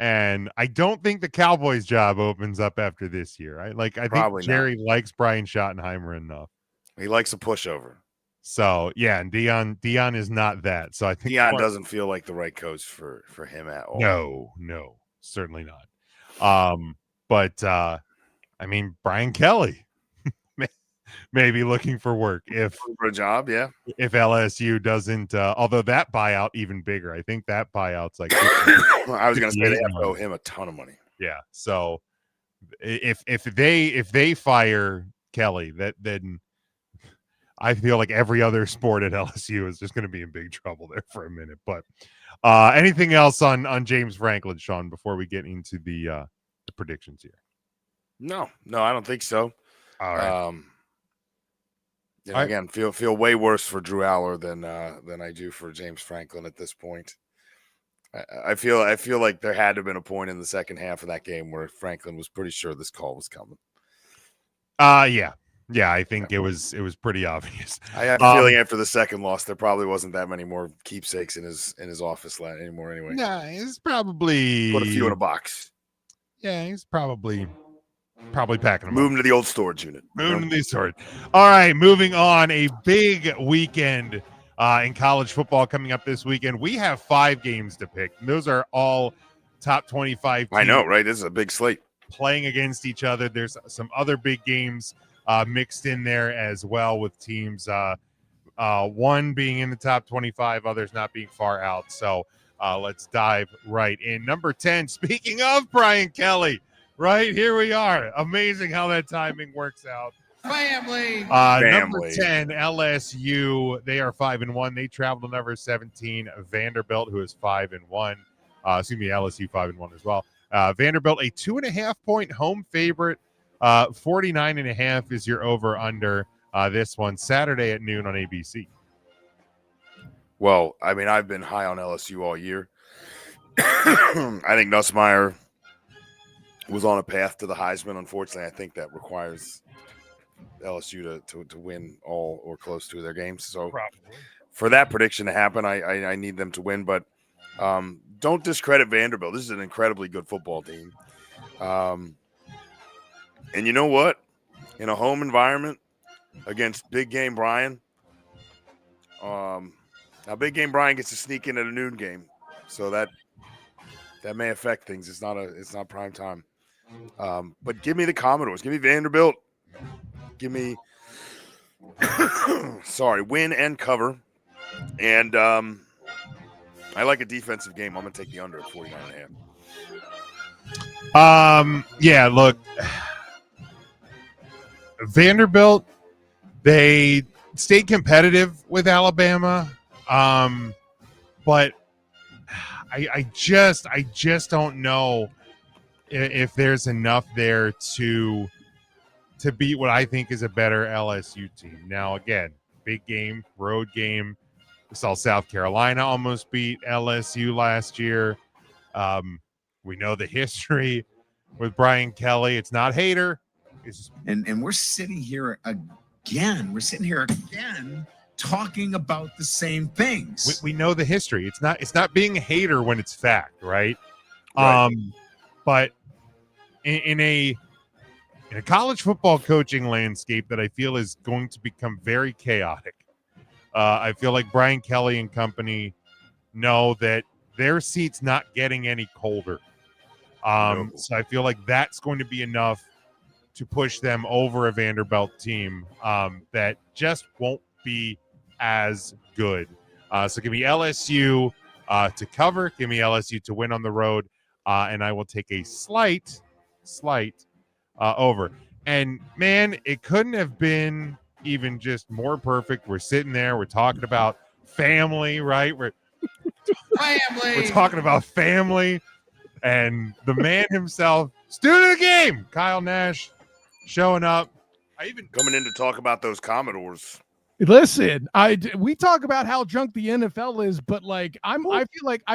And I don't think the Cowboys job opens up after this year. I think Jerry likes Brian Schottenheimer enough. He likes a pushover. So yeah, and Deion is not that. So I think Deion doesn't feel like the right coach for him at all. No, certainly not. But I mean, Brian Kelly may be looking for work for a job, yeah. If LSU doesn't, although that buyout even bigger. I think that buyout's like. I was going to say they have to owe him a ton of money. Yeah, so if they fire Kelly, then I feel like every other sport at LSU is just going to be in big trouble there for a minute. But anything else on James Franklin, Sean, before we get into the predictions here? No, I don't think so. All right. Again, feel way worse for Drew Aller than I do for James Franklin at this point. I feel like there had to have been a point in the second half of that game where Franklin was pretty sure this call was coming. Yeah, I think it was pretty obvious. I have a feeling after the second loss, there probably wasn't that many more keepsakes in his office anymore. Anyway, nah, he's probably put a few in a box. Yeah, he's probably packing them. Moving to the old storage unit. Moving to the storage. All right, moving on. A big weekend in college football coming up this weekend. We have 5 games to pick. Those are all top 25 teams. I know, right? This is a big slate. Playing against each other. There's some other big games mixed in there as well, with teams one being in the top 25, others not being far out. So let's dive right in. Number 10, speaking of Brian Kelly, right here we are. Amazing how that timing works out. Family. Number 10, LSU. They are 5-1. They travel to number 17, Vanderbilt, who is 5-1. LSU 5-1 as well. Vanderbilt, a 2.5-point home favorite. 49.5 is your over/under. This one Saturday at noon on ABC. Well, I mean, I've been high on LSU all year. I think Nussmeier was on a path to the Heisman. Unfortunately, I think that requires LSU to win all or close to their games. So for that prediction to happen, I need them to win. But don't discredit Vanderbilt. This is an incredibly good football team. And you know what? In a home environment against Big Game Brian, now Big Game Brian gets to sneak in at a noon game, so that may affect things. It's not prime time. But give me the Commodores. Give me Vanderbilt. Give me win and cover. And I like a defensive game. I'm going to take the under at 49.5. Yeah, look, Vanderbilt, they stayed competitive with Alabama. But I just don't know if there's enough there to beat what I think is a better LSU team. Now, again, big game, road game. We saw South Carolina almost beat LSU last year. We know the history with Brian Kelly. It's not hater. And we're sitting here again. We're sitting here again talking about the same things. We know the history. It's not being a hater when it's fact, right? Right. But in a college football coaching landscape that I feel is going to become very chaotic, I feel like Brian Kelly and company know that their seat's not getting any colder. No. So I feel like that's going to be enough to push them over a Vanderbilt team that just won't be as good. So give me LSU to cover. Give me LSU to win on the road. And I will take a slight over. And, man, it couldn't have been even just more perfect. We're sitting there. We're talking about family, right? We're talking about family. And the man himself, student of the game, Kyle Nash, showing up. Coming in to talk about those Commodores. Listen, we talk about how drunk the NFL is, but like I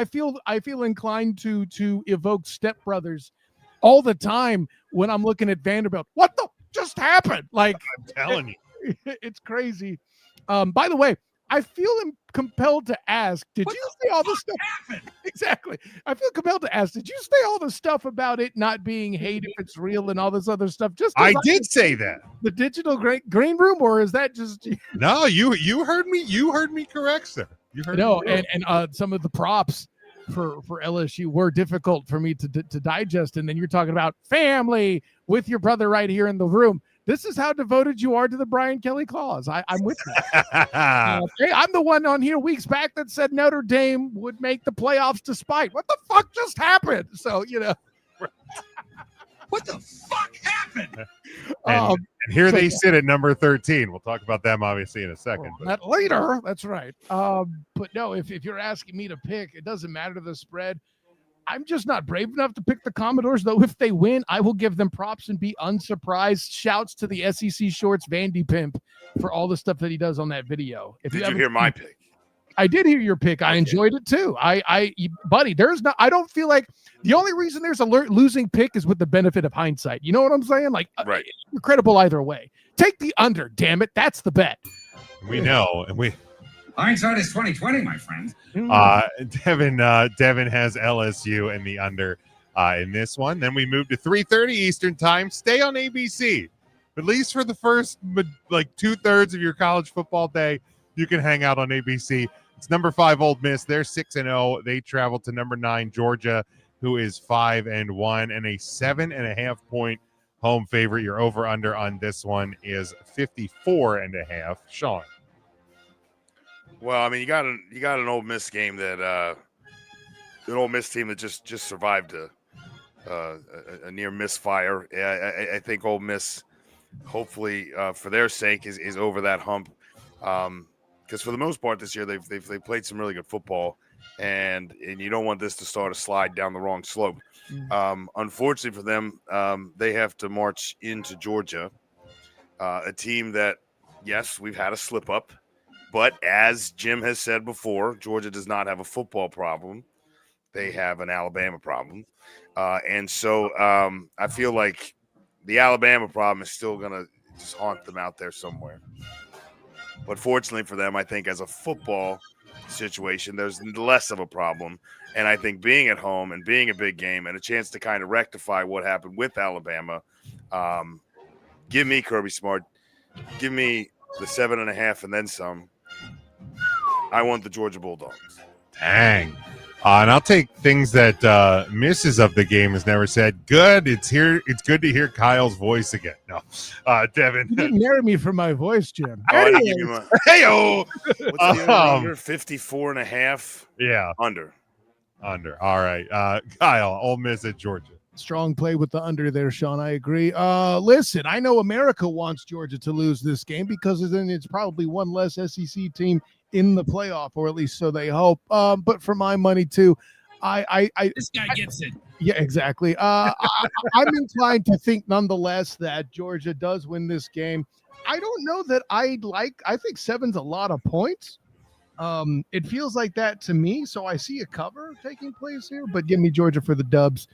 feel inclined to evoke Step Brothers all the time when I'm looking at Vanderbilt. What the just happened? Like I'm telling you, it's crazy. By the way, I feel compelled to ask, did you say all this stuff? Happened? Exactly. I feel compelled to ask, did you say all the stuff about it not being hate if it's real and all this other stuff? I did say that. The digital green room, or is that just No, you heard me. You heard me correct, sir. You heard me. And some of the props for LSU were difficult for me to digest. And then you're talking about family with your brother right here in the room. This is how devoted you are to the Brian Kelly clause. I'm with you. Hey, I'm the one on here weeks back that said Notre Dame would make the playoffs despite. What the fuck just happened? So, What the fuck happened? And here they sit at number 13. We'll talk about them obviously in a second. That later, that's right. But no, if you're asking me to pick, it doesn't matter the spread. I'm just not brave enough to pick the Commodores, though. If they win, I will give them props and be unsurprised. Shouts to the SEC Shorts Vandy Pimp for all the stuff that he does on that video. Did you hear my pick? I did hear your pick. I enjoyed it too. Buddy, I don't feel like the only reason there's a losing pick is with the benefit of hindsight. You know what I'm saying? Like, right. You're credible either way. Take the under, damn it. That's the bet. We know, and Hindsight is 20/20, my friend. Devin has LSU and the under in this one. Then we move to 3:30 Eastern time. Stay on ABC, at least for the first 2/3 of your college football day. You can hang out on ABC. It's number 5 Ole Miss. They're 6-0. They travel to number 9 Georgia, who is 5-1, and a 7.5 point home favorite. Your over under on this one is 54.5. Sean. Well, I mean, you got an Ole Miss game that an Ole Miss team that just survived a near misfire. I think Ole Miss, hopefully for their sake, is over that hump. Because for the most part this year they've played some really good football, and you don't want this to start a slide down the wrong slope. Unfortunately for them, they have to march into Georgia, a team that, yes, we've had a slip up. But as Jim has said before, Georgia does not have a football problem. They have an Alabama problem. And so I feel like the Alabama problem is still going to just haunt them out there somewhere. But fortunately for them, I think as a football situation, there's less of a problem. And I think being at home and being a big game and a chance to kind of rectify what happened with Alabama, give me Kirby Smart. Give me the 7.5 and then some. I want the Georgia Bulldogs. Dang. And I'll take things that Mrs. of the game has never said. Good. It's good to hear Kyle's voice again. No, Devin. You didn't marry me for my voice, Jim. Hey-o. What's the under? 54.5? Yeah. Under. All right. Kyle, Ole Miss at Georgia. Strong play with the under there, Sean. I agree. Listen, I know America wants Georgia to lose this game because then it's probably one less SEC team in the playoff, or at least so they hope. But for my money too, This guy gets it. Yeah, exactly. I'm inclined to think nonetheless that Georgia does win this game. I don't know that I think 7's a lot of points. It feels like that to me. So I see a cover taking place here, but give me Georgia for the dubs.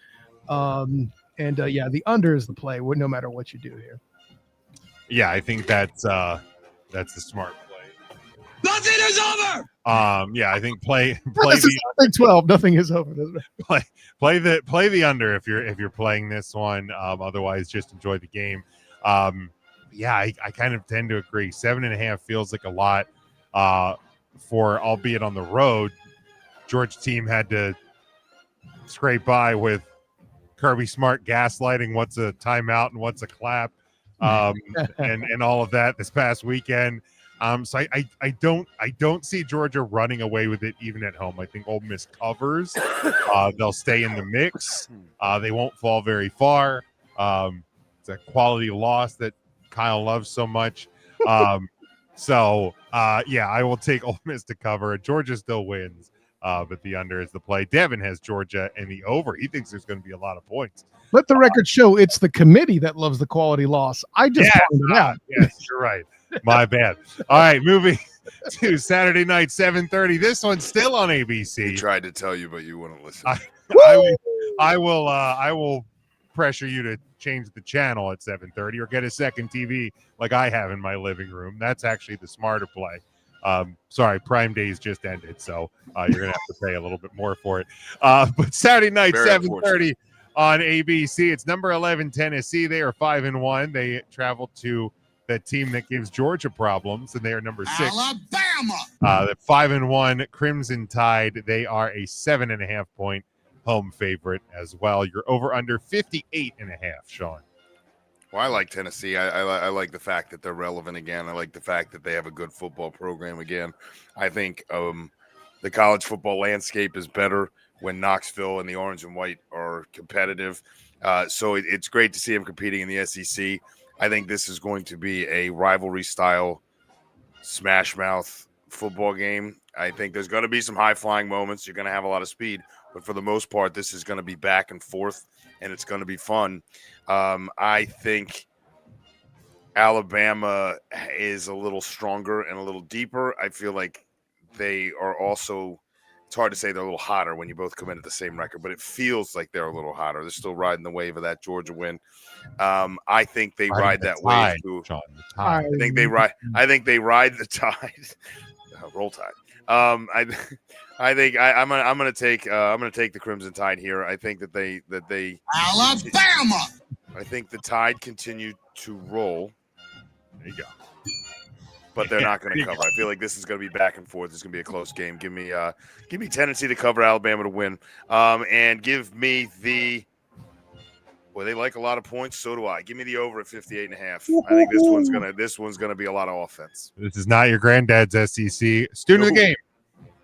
The under is the play no matter what you do here. Yeah, I think that's the smart play. Nothing is over. Yeah, I think play This is Big 12. Nothing is over. play the under if you're playing this one. Otherwise, just enjoy the game. Yeah, I kind of tend to agree. 7.5 feels like a lot for, albeit on the road. Georgia team had to scrape by with Kirby Smart gaslighting what's a timeout and what's a clap, and all of that this past weekend. So I don't see Georgia running away with it even at home. I think Ole Miss covers. They'll stay in the mix. They won't fall very far. It's a quality loss that Kyle loves so much. So I will take Ole Miss to cover. Georgia still wins, but the under is the play. Devin has Georgia and the over. He thinks there's going to be a lot of points. Let the record show it's the committee that loves the quality loss. I just pointed out. Yes, you're right. My bad. All right, moving to Saturday night, 7:30. This one's still on ABC. He tried to tell you, but you wouldn't listen. I will pressure you to change the channel at 7:30 or get a second TV like I have in my living room. That's actually the smarter play. Sorry, Prime Days just ended, so you're gonna have to pay a little bit more for it. But Saturday night, 7:30 on ABC. It's number 11 Tennessee. They are 5-1. They travel to the team that gives Georgia problems, and they are number 6. Alabama. The 5-1 Crimson Tide. They are a 7.5 point home favorite as well. You're over under 58.5, Sean. Well, I like Tennessee. I like the fact that they're relevant again. I like the fact that they have a good football program again. I think the college football landscape is better when Knoxville and the orange and white are competitive. So it's great to see them competing in the SEC. I think this is going to be a rivalry-style smash-mouth football game. I think there's going to be some high-flying moments. You're going to have a lot of speed. But for the most part, this is going to be back and forth, and it's going to be fun. I think Alabama is a little stronger and a little deeper. I feel like they are also – it's hard to say they're a little hotter when you both come in at the same record, but it feels like they're a little hotter. They're still riding the wave of that Georgia win. I think they ride that wave too. I think they ride the tide. Roll Tide. I'm gonna take the Crimson Tide here. I think that they Alabama. I think the Tide continue to roll. There you go. But they're not going to cover. I feel like this is going to be back and forth. It's going to be a close game. Give me Tennessee to cover, Alabama to win, and give me the. Well, they like a lot of points. So do I. Give me the over at 58.5. I think this one's gonna be a lot of offense. This is not your granddad's SEC. Student of the game.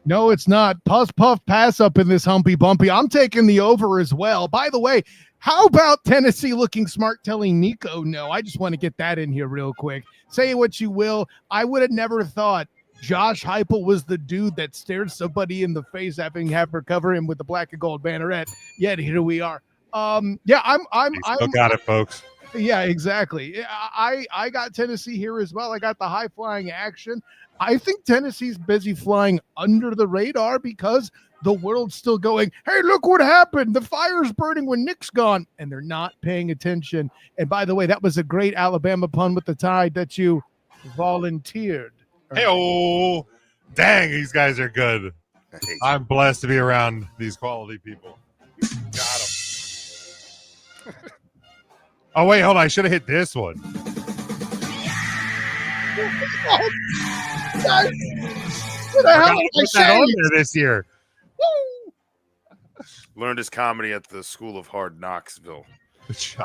No, it's not. Puff pass up in this humpy bumpy. I'm taking the over as well. By the way, how about Tennessee looking smart telling Nico no? I just want to get that in here real quick. Say what you will. I would have never thought Josh Heupel was the dude that stared somebody in the face having her cover him with the black and gold banneret. Yet here we are. I'm still got it, folks. Yeah, exactly. I got Tennessee here as well. I got the high flying action. I think Tennessee's busy flying under the radar because the world's still going, hey, look what happened. The fire's burning when Nick's gone, and they're not paying attention. And by the way, that was a great Alabama pun with the Tide that you volunteered. Hey, dang, these guys are good. I'm blessed to be around these quality people. Got them. Oh, wait, hold on. I should have hit this one. What the hell did I say? On there this year. Learned his comedy at the School of Hard Knoxville. This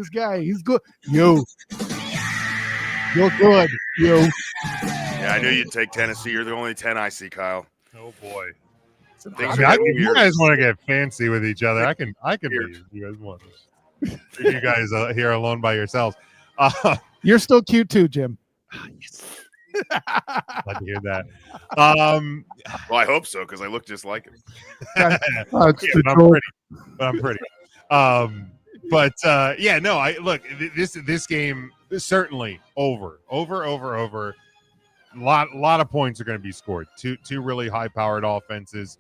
guy, he's good. You're good. Yeah, I knew you'd take Tennessee. You're the only 10 I see, Kyle. Oh boy. You guys want to get fancy with each other. I can be. You guys want this. You guys here alone by yourselves. You're still cute too, Jim. Yes. Glad to hear that. Well, I hope so because I look just like him. I'm pretty. This game is certainly over. A lot of points are going to be scored. Two really high-powered offenses.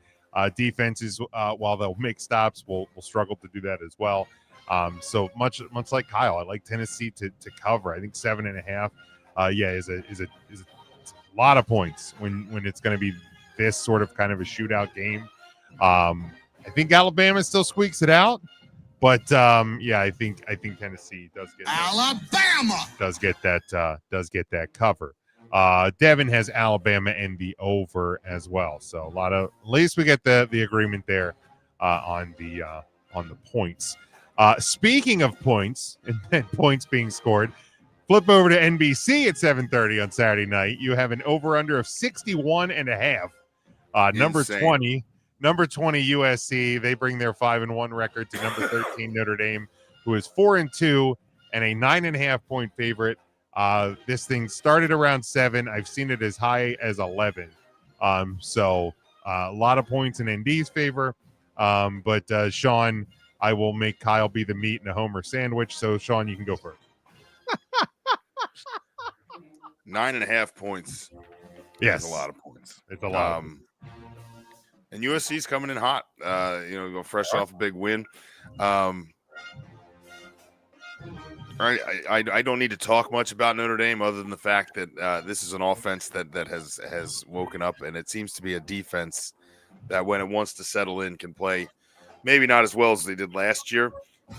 Defenses, while they'll make stops, will struggle to do that as well. So much like Kyle, I like Tennessee to cover. I think 7.5. Is a lot of points when it's going to be this sort of kind of a shootout game. I think Alabama still squeaks it out, but I think Tennessee does get that cover. Devin has Alabama and the over as well, so at least we get the agreement there on the points. Speaking of points and points being scored, flip over to NBC at 7:30 on Saturday night. You have an over/under of 61.5. Number 20 USC. They bring their 5-1 record to number 13 Notre Dame, who is 4-2 and a 9.5-point favorite. This thing started around 7. I've seen it as high as 11. So a lot of points in ND's favor. But Sean, I will make Kyle be the meat in a Homer sandwich. So Sean, you can go first. 9.5 points. Yes, That's a lot of points. It's a lot. And USC's coming in hot. Go fresh off a big win. I don't need to talk much about Notre Dame other than the fact that this is an offense that has woken up, and it seems to be a defense that when it wants to settle in can play maybe not as well as they did last year,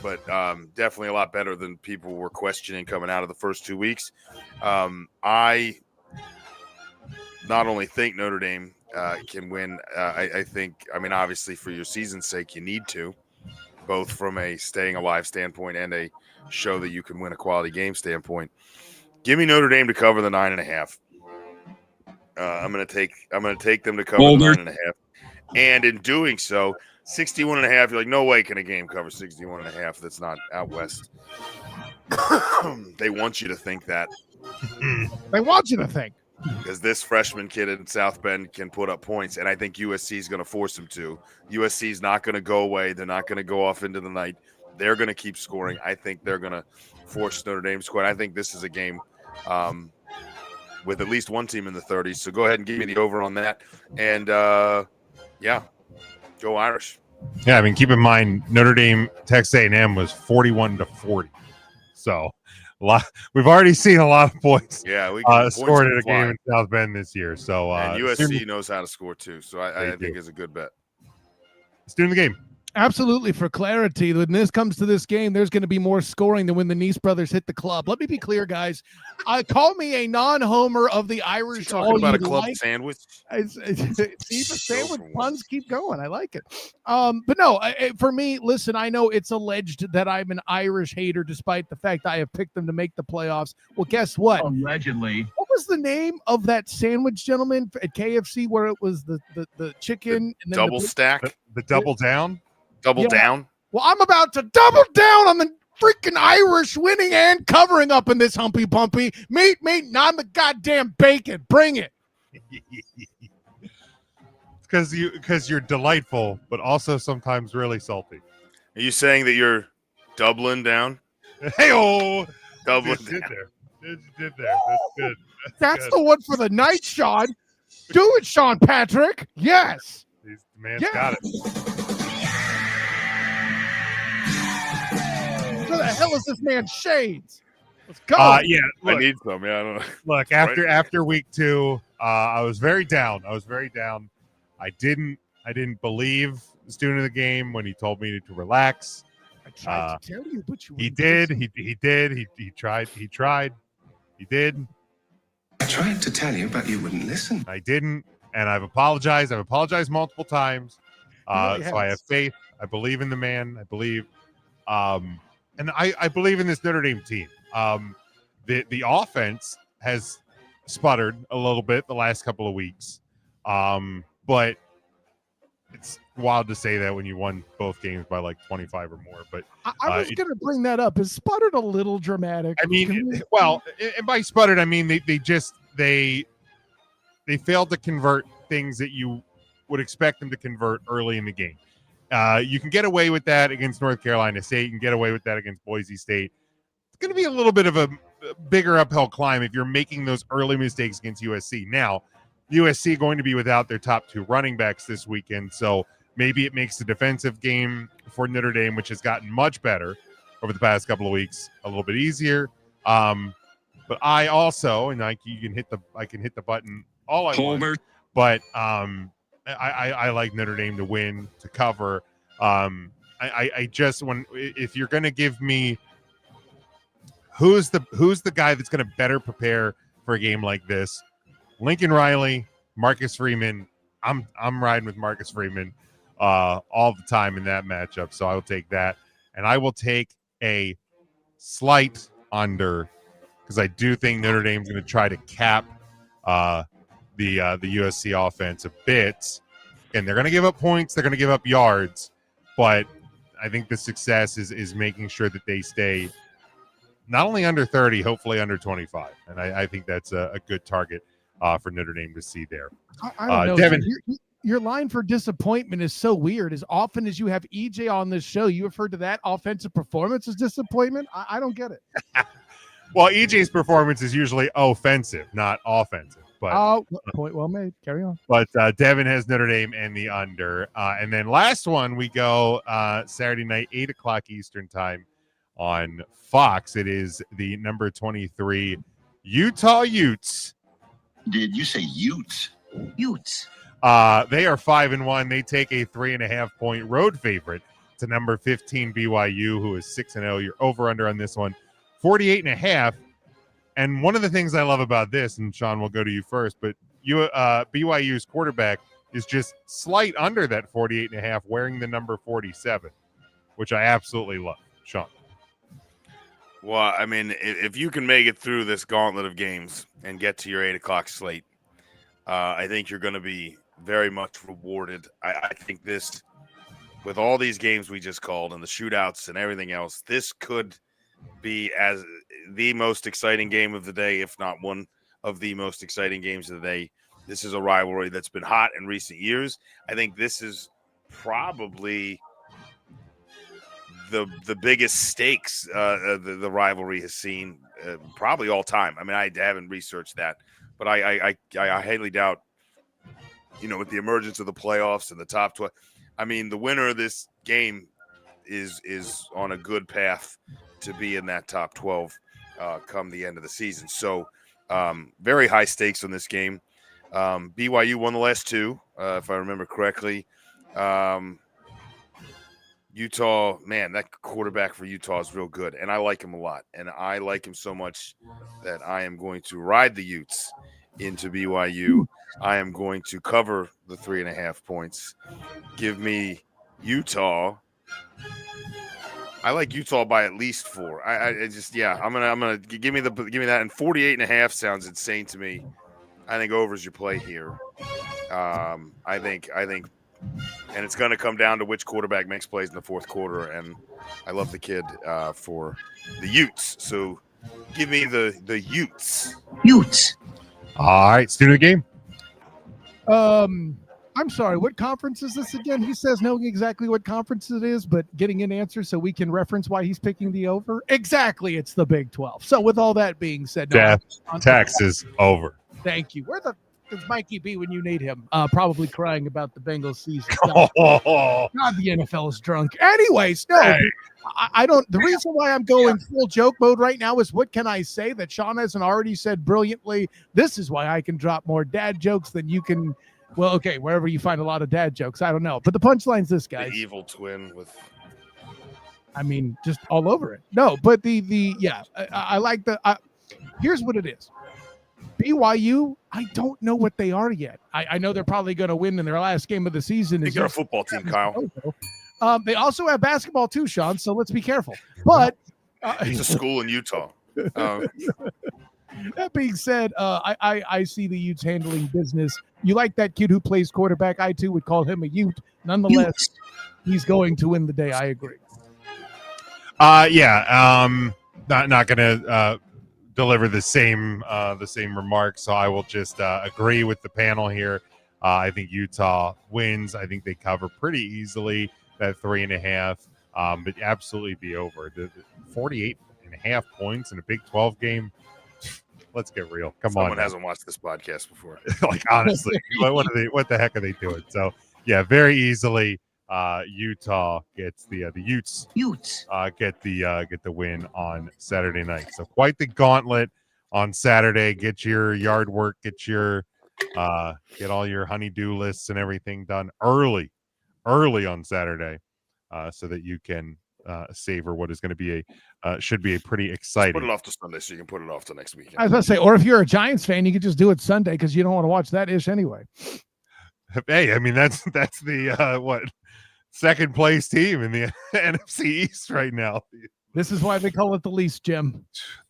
but definitely a lot better than people were questioning coming out of the first 2 weeks. I not only think Notre Dame can win, I think, obviously for your season's sake, you need to, both from a staying alive standpoint and a show that you can win a quality game standpoint. Give me Notre Dame to cover the 9.5. I'm going to take them to cover the 9.5. And in doing so, 61.5, you're like, no way can a game cover 61.5. That's not out west. They want you to think that. They want you to think. Because this freshman kid in South Bend can put up points, and I think USC is going to force him to. USC is not going to go away. They're not going to go off into the night. They're going to keep scoring. I think they're going to force Notre Dame to score. I think this is a game with at least one team in the 30s. So go ahead and give me the over on that. And, go Irish. Yeah, keep in mind, Notre Dame, Texas A&M was 41-40. So we've already seen a lot of points. Yeah, we scored at a game in South Bend this year. So and USC knows how to score too. So I think it's a good bet. Let's do the game. Absolutely. For clarity, when this comes to this game, there's going to be more scoring than when the Nice brothers hit the club. Let me be clear, guys. Call me a non-homer of the Irish. Talking about a club sandwich. See, the sandwich puns keep going. I like it. But no, for me, listen, I know it's alleged that I'm an Irish hater, despite the fact I have picked them to make the playoffs. Well, guess what? Allegedly. What was the name of that sandwich, gentlemen, at KFC, where it was the chicken and then double stack? The double down? Double down? Well, I'm about to double down on the freaking Irish winning and covering up in this humpy pumpy. Meat, not the goddamn bacon. Bring it. It's because you're delightful, but also sometimes really salty. Are you saying that you're doubling down? Hey-oh! Doubling down. Did there. That's good. That's the one for the night, Sean. Do it, Sean Patrick. Yes. The man's got it. Where the hell is this man's shades? Let's go. Yeah, look, I need some. Yeah, I don't know. Look, after week 2, I was very down. I didn't believe the student of the game when he told me to relax. I tried to tell you, but you. He did. He did. He tried. He did. I tried to tell you, but you wouldn't listen. I didn't, and I've apologized. I've apologized multiple times. So I have faith. I believe in the man. I believe. And I believe in this Notre Dame team. The offense has sputtered a little bit the last couple of weeks. But it's wild to say that when you won both games by like 25 or more. But I was going to bring that up. Is sputtered a little dramatic? And by sputtered, I mean they failed to convert things that you would expect them to convert early in the game. You can get away with that against North Carolina State. You can get away with that against Boise State. It's going to be a little bit of a bigger uphill climb if you're making those early mistakes against USC. Now, USC going to be without their top 2 running backs this weekend, so maybe it makes the defensive game for Notre Dame, which has gotten much better over the past couple of weeks, a little bit easier. But I also, and I can hit the button all I want. But I like Notre Dame to win, to cover. I just if you're going to give me who's the guy that's going to better prepare for a game like this, Lincoln Riley, Marcus Freeman. I'm riding with Marcus Freeman all the time in that matchup, so I will take that, and I will take a slight under because I do think Notre Dame's going to try to cap the USC offense a bit, and they're going to give up points, they're going to give up yards, but I think the success is making sure that they stay not only under 30, hopefully under 25, and I think that's a good target for Notre Dame to see there. I don't know. Devin, your line for disappointment is so weird. As often as you have EJ on this show, you refer to that offensive performance as disappointment. I don't get it. Well, EJ's performance is usually offensive, not offensive. But point well made. Carry on. But Devin has Notre Dame and the under. And then last one, we go Saturday night, 8 o'clock Eastern time on Fox. It is the number 23 Utah Utes. Did you say Utes? Utes. They are 5-1. They take a 3.5 point road favorite to number 15 BYU, who is 6-0. You're over under on this one, 48.5. And one of the things I love about this, and Sean, we'll go to you first, but BYU's quarterback is just slight under that 48.5, wearing the number 47, which I absolutely love. Sean. Well, I mean, if you can make it through this gauntlet of games and get to your 8 o'clock slate, I think you're going to be very much rewarded. I think this, with all these games we just called and the shootouts and everything else, this could be as the most exciting game of the day, if not one of the most exciting games of the day. This is a rivalry that's been hot in recent years. I think this is probably the biggest stakes the rivalry has seen probably all time. I mean, I haven't researched that, but I highly doubt, with the emergence of the playoffs and the top 12, I mean, the winner of this game is on a good path to be in that top 12 come the end of the season. So very high stakes on this game. BYU won the last two, if I remember correctly. Utah, man, that quarterback for Utah is real good, and I like him a lot. And I like him so much that I am going to ride the Utes into BYU. I am going to cover the 3.5 points. Give me Utah. I like Utah by at least 4. I'm gonna give me that. And 48.5 sounds insane to me. I think over's your play here. I think. And it's going to come down to which quarterback makes plays in the fourth quarter. And I love the kid for the Utes. So give me the Utes. Utes. All right, student game. I'm sorry, what conference is this again? He says knowing exactly what conference it is, but getting an answer so we can reference why he's picking the over. Exactly, it's the Big 12. So with all that being said, Texas over. Thank you. Where the is Mikey B when you need him? Probably crying about the Bengals season. Oh. God, the NFL is drunk. Anyways, no, hey. I don't. The reason why I'm going full joke mode right now is what can I say that Sean hasn't already said brilliantly? This is why I can drop more dad jokes than you can. Well, okay, wherever you find a lot of dad jokes, I don't know. But the punchline's this, guys. The evil twin with. I mean, just all over it. No, but I like the. Here's what it is. BYU, I don't know what they are yet. I know they're probably going to win in their last game of the season. I think they're a football team, Kyle. They also have basketball too, Sean, so let's be careful. But it's a school in Utah. That being said, I see the Utes handling business. You like that kid who plays quarterback? I, too, would call him a Ute. Nonetheless, he's going to win the day. I agree. Not going to deliver the same remarks. So I will just agree with the panel here. I think Utah wins. I think they cover pretty easily that 3.5, but absolutely be over. The 48.5 points in a Big 12 game. Let's get real. Someone hasn't watched this podcast before. Like, honestly, what the heck are they doing? So, yeah, very easily Utah gets the Utes get the win on Saturday night. So quite the gauntlet on Saturday. Get your yard work, get all your honey-do lists and everything done early on Saturday, so that you can savor what is going to be should be a pretty exciting. Put it off to Sunday so you can put it off to next weekend. I was going to say, or if you're a Giants fan, you could just do it Sunday because you don't want to watch that ish anyway. Hey, I mean that's the second place team in the NFC East right now. This is why they call it the least, Jim.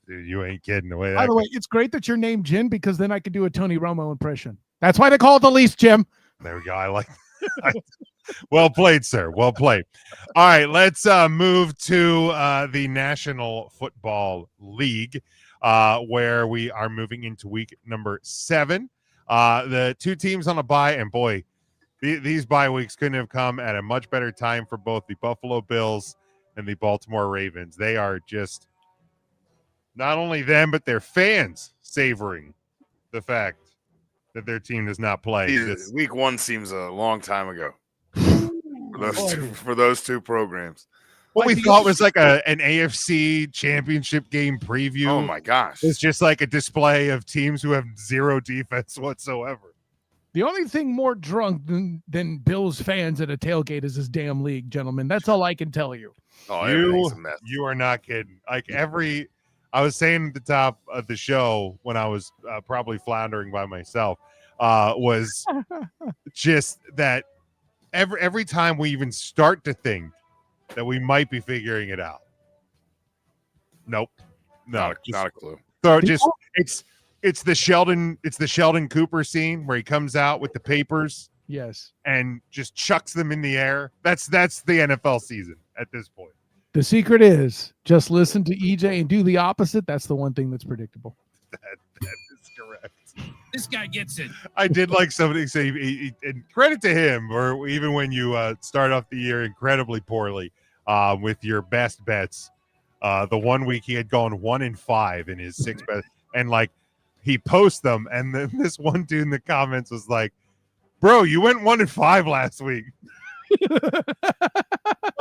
Dude, you ain't kidding. By the way, it's great that you're named Jim because then I could do a Tony Romo impression. That's why they call it the least, Jim. There we go. I like. Well played, sir. Well played. All right, let's move to the National Football League, where we are moving into week number 7. The two teams on a bye, and boy, these bye weeks couldn't have come at a much better time for both the Buffalo Bills and the Baltimore Ravens. They are just not only them, but their fans savoring the fact that their team does not play. Week 1 seems a long time ago for those two programs. What we thought was like an AFC championship game preview. Oh my gosh. It's just like a display of teams who have zero defense whatsoever. The only thing more drunk than Bills fans at a tailgate is this damn league, gentlemen. That's all I can tell you. Oh, everything's a mess. You are not kidding. Like I was saying at the top of the show when I was probably floundering by myself, was just that every time we even start to think that we might be figuring it out. Nope. No, not a clue. So it's the Sheldon Cooper scene where he comes out with the papers. Yes. And just chucks them in the air. That's the NFL season at this point. The secret is just listen to EJ and do the opposite. That's the one thing that's predictable. That is correct. This guy gets it. I did like somebody say, and credit to him, or even when you start off the year incredibly poorly with your best bets. The one week he had gone 1-5 in his 6 bets, and like he posts them, and then this one dude in the comments was like, "Bro, you went 1-5 last week."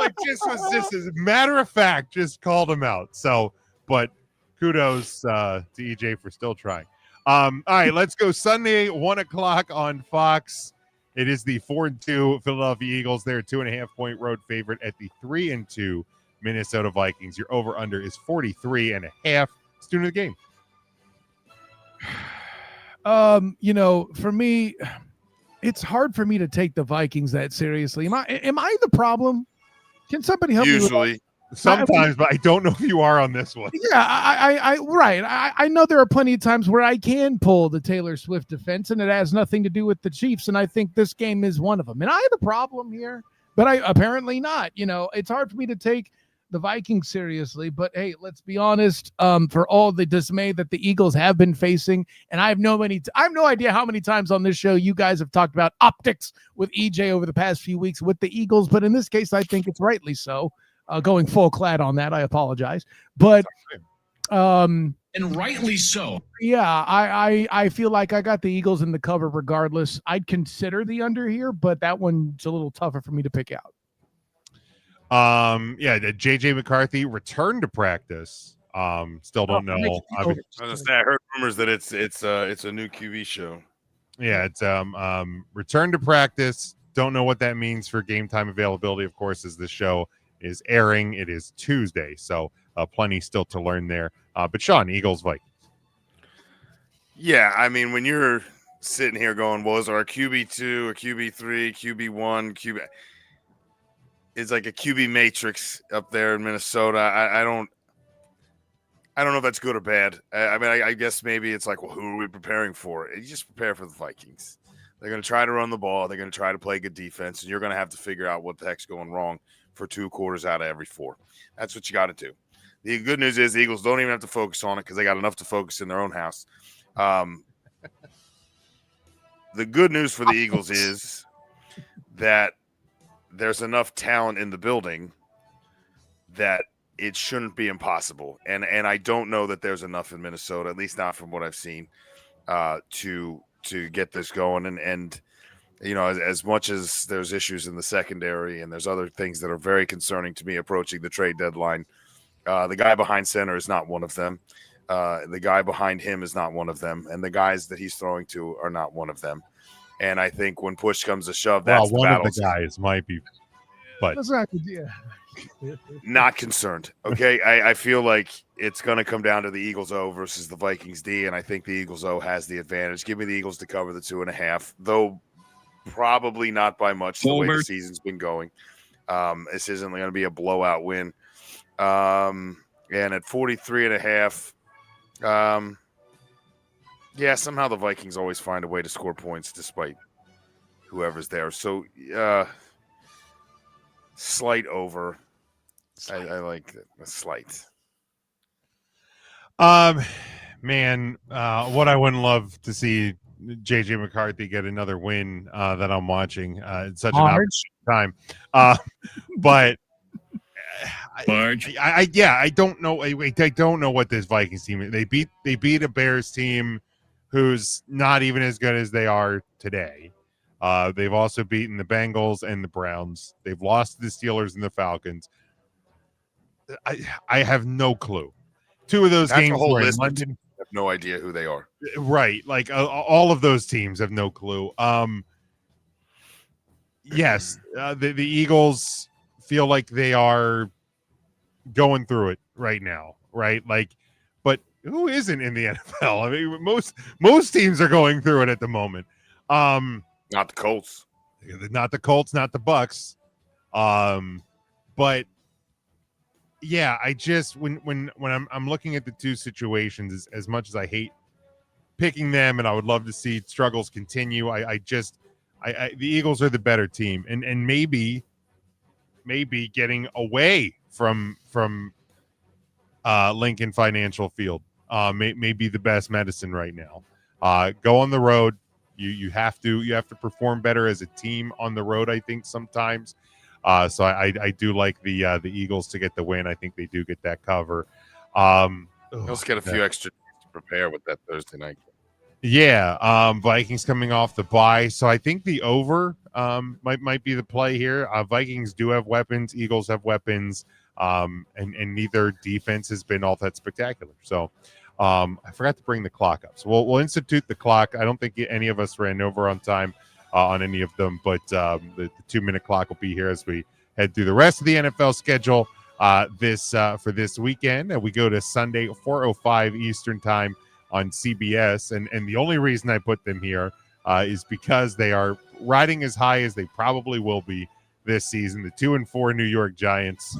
Like just as a matter of fact, just called him out. So, but kudos to EJ for still trying. All right, let's go Sunday, 1:00 on Fox. It is the 4-2 Philadelphia Eagles. They're a 2.5-point road favorite at the 3-2 Minnesota Vikings. Your over/under is 43.5. Student of the game. For me, it's hard for me to take the Vikings that seriously. Am I the problem? Can somebody help me? Usually. Sometimes, but I don't know if you are on this one. Yeah, right. I know there are plenty of times where I can pull the Taylor Swift defense, and it has nothing to do with the Chiefs, and I think this game is one of them. And I have a problem here, but I apparently not. It's hard for me to take the Vikings seriously, but hey, let's be honest. For all the dismay that the Eagles have been facing, and I have no idea how many times on this show you guys have talked about optics with EJ over the past few weeks with the Eagles, but in this case, I think it's rightly so. Going full clad on that, I apologize, but and rightly so. Yeah, I feel like I got the Eagles in the cover regardless. I'd consider the under here, but that one's a little tougher for me to pick out. JJ McCarthy returned to practice. Still don't know. I heard rumors that it's a new QB show. Yeah, it's return to practice. Don't know what that means for game time availability. Of course, as the show is airing, it is Tuesday, so plenty still to learn there. But Sean, Eagles, Vikings. Yeah, I mean, when you're sitting here going, well, is our QB2, a QB3, QB1, QB? It's like a QB matrix up there in Minnesota. I don't know if that's good or bad. I guess maybe it's like, well, who are we preparing for? You just prepare for the Vikings. They're going to try to run the ball. They're going to try to play good defense, and you're going to have to figure out what the heck's going wrong for 2 quarters out of every 4. That's what you got to do. The good news is the Eagles don't even have to focus on it because they got enough to focus in their own house. The good news for the Eagles is that there's enough talent in the building that it shouldn't be impossible. And I don't know that there's enough in Minnesota, at least not from what I've seen, to get this going. And as much as there's issues in the secondary and there's other things that are very concerning to me approaching the trade deadline, the guy behind center is not one of them. The guy behind him is not one of them, and the guys that he's throwing to are not one of them. And I think when push comes to shove, that's one the of battle. the guys might be, but That's not good. Yeah. Not concerned. Okay, I feel like it's going to come down to the Eagles O versus the Vikings D, and I think the Eagles O has the advantage. Give me the Eagles to cover the 2.5, though probably not by much the way the season's been going. This isn't going to be a blowout win. And at 43.5, yeah, somehow the Vikings always find a way to score points despite whoever's there. So, slight over. I like a slight. Man, what I wouldn't love to see JJ McCarthy get another win that I'm watching. It's such an opportune time. But I don't know. I don't know what this Vikings team is. They beat a Bears team who's not even as good as they are today. They've also beaten the Bengals and the Browns. They've lost to the Steelers and the Falcons. I have no clue. Two of those That's games a whole were in list. London. I have no idea who they are. Right, like all of those teams have no clue. Yes, the Eagles feel like they are going through it right now, right? Like, but who isn't in the NFL? I mean, most teams are going through it at the moment. Not the Colts, not the Bucks. But yeah, I just when I'm looking at the two situations, as much as I hate picking them, and I would love to see struggles continue, the Eagles are the better team, and maybe getting away from Lincoln Financial Field may be the best medicine right now. Go on the road. You have to perform better as a team on the road, I think, sometimes. So I do like the Eagles to get the win. I think they do get that cover. Let's get a few extra days to prepare with that Thursday night. Yeah, Vikings coming off the bye, so I think the over might be the play here. Vikings do have weapons, Eagles have weapons, and neither defense has been all that spectacular. So I forgot to bring the clock up. So we'll institute the clock. I don't think any of us ran over on time on any of them, but the 2-minute clock will be here as we head through the rest of the NFL schedule for this weekend. And we go to Sunday, 4:05 Eastern time on CBS. And the only reason I put them here is because they are riding as high as they probably will be this season. The 2-4 New York Giants.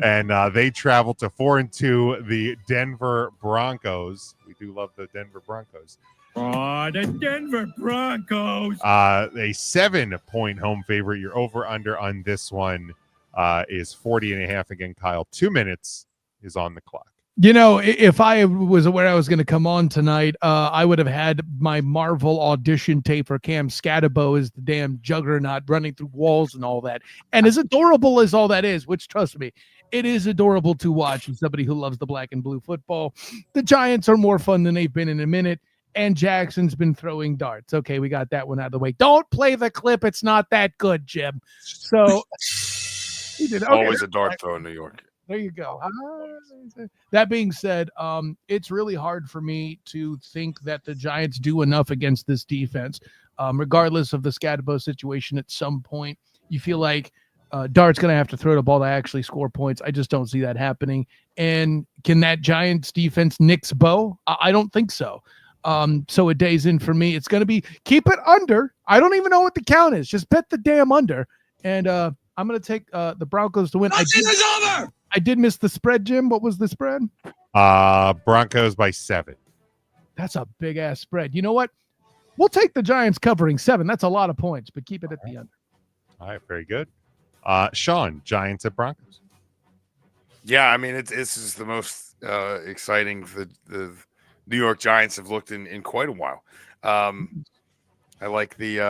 And they travel to 4-2 the Denver Broncos. We do love the Denver Broncos. Oh, the Denver Broncos. A 7-point home favorite. Your over-under on this one is 40.5. Again, Kyle, 2 minutes is on the clock. You know, if I was aware I was going to come on tonight, I would have had my Marvel audition tape for Cam Scatterbo as the damn juggernaut running through walls and all that. And as adorable as all that is, which, trust me, it is adorable to watch as somebody who loves the black and blue football. The Giants are more fun than they've been in a minute, and Jackson's been throwing darts. Okay, we got that one out of the way. Don't play the clip. It's not that good, Jim. So he did. Okay, always a dart throw in New York. There you go. That being said, it's really hard for me to think that the Giants do enough against this defense. Regardless of the Scatterbo situation, at some point, you feel like Dart's going to have to throw the ball to actually score points. I just don't see that happening. And can that Giants defense nix Bo? I don't think so. So a day's in for me. It's going to be keep it under. I don't even know what the count is. Just bet the damn under. And I'm going to take the Broncos to win. I did miss the spread, Jim. What was the spread? Broncos by 7. That's a big ass spread. You know what? We'll take the Giants covering 7. That's a lot of points, but keep it at the under. All right, very good. Sean, Giants at Broncos. Yeah, I mean, this is the most exciting the New York Giants have looked in quite a while. I like the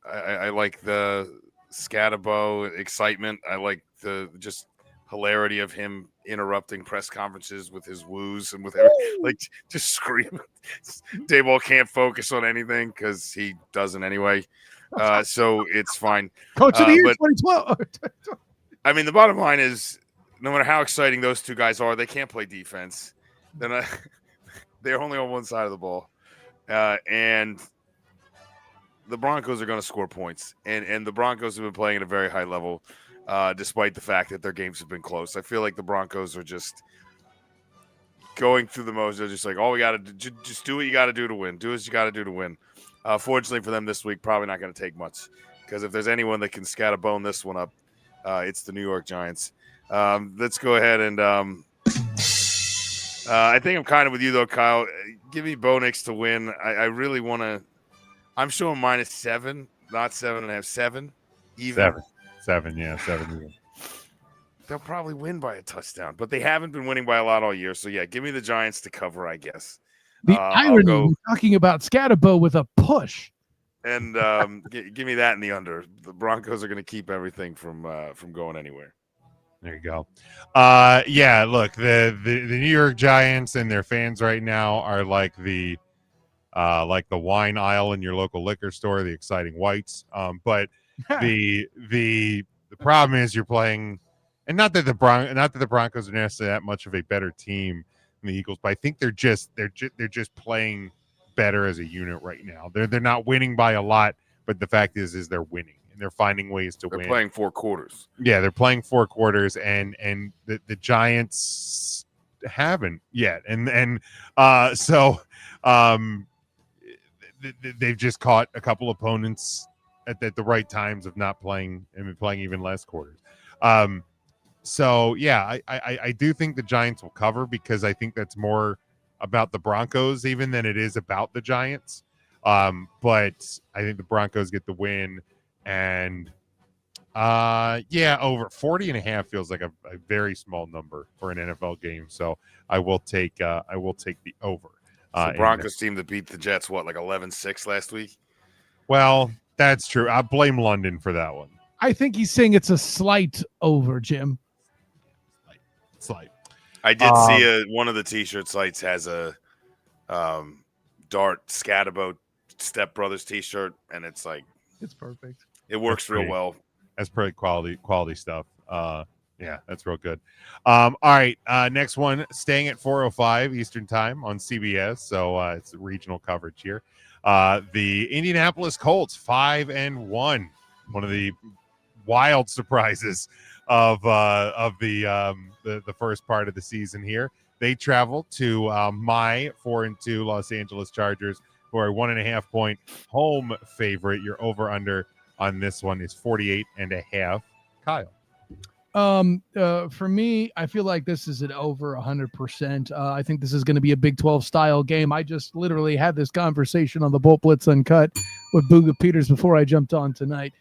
I like the Scatterbo excitement. I like the just hilarity of him interrupting press conferences with his woos and with like just screaming. Dayball can't focus on anything because he doesn't anyway. So it's fine. Coach of the year 2012. I mean, the bottom line is no matter how exciting those two guys are, they can't play defense. They're only on one side of the ball, and the Broncos are going to score points. And the Broncos have been playing at a very high level, despite the fact that their games have been close. I feel like the Broncos are just going through the motions. They're just like, we got to just do what you got to do to win. Do what you got to do to win. Fortunately for them this week, probably not going to take much, because if there's anyone that can scatterbone this one up, it's the New York Giants. Let's go ahead and I think I'm kind of with you, though, Kyle. Give me Bo Nix to win. I really want to. I'm showing -7, not 7.5, 7. Even. 7, yeah, 7 even. They'll probably win by a touchdown, but they haven't been winning by a lot all year. So, yeah, give me the Giants to cover, I guess. The irony, we're talking about Scatterbo with a push. And give me that in the under. The Broncos are going to keep everything from going anywhere. There you go. Yeah, look, the New York Giants and their fans right now are like the wine aisle in your local liquor store, the exciting whites. But the problem is you're playing, and not that the Broncos are necessarily that much of a better team than the Eagles, but I think they're just playing better as a unit right now. They're not winning by a lot, but the fact is they're winning. And they're finding ways to win. They're playing 4 quarters. Yeah, they're playing 4 quarters, and the Giants haven't yet, so they've just caught a couple opponents at the right times of not playing and playing even less quarters. So yeah, I do think the Giants will cover, because I think that's more about the Broncos even than it is about the Giants. But I think the Broncos get the win. And over 40.5 feels like a very small number for an NFL game, so I will take the over. The Broncos team that beat the Jets 11-6 last week. Well, that's true. I blame London for that one. I think he's saying it's a slight over, Jim. Slight. I did see one of the T-shirt sites has a Dart Scatterbo Step Brothers T-shirt, and it's perfect. It works real well. That's pretty quality stuff. Yeah, that's real good. All right, next one, staying at 4:05 Eastern Time on CBS, so it's regional coverage here. The Indianapolis Colts 5-1, one of the wild surprises of the first part of the season here. They travel to my 4-2 Los Angeles Chargers, who are 1.5-point home favorite. Your over/under on this one is 48.5. Kyle. For me, I feel like this is an over 100%. I think this is going to be a Big 12 style game. I just literally had this conversation on the Bolt Blitz Uncut with Booga Peters before I jumped on tonight.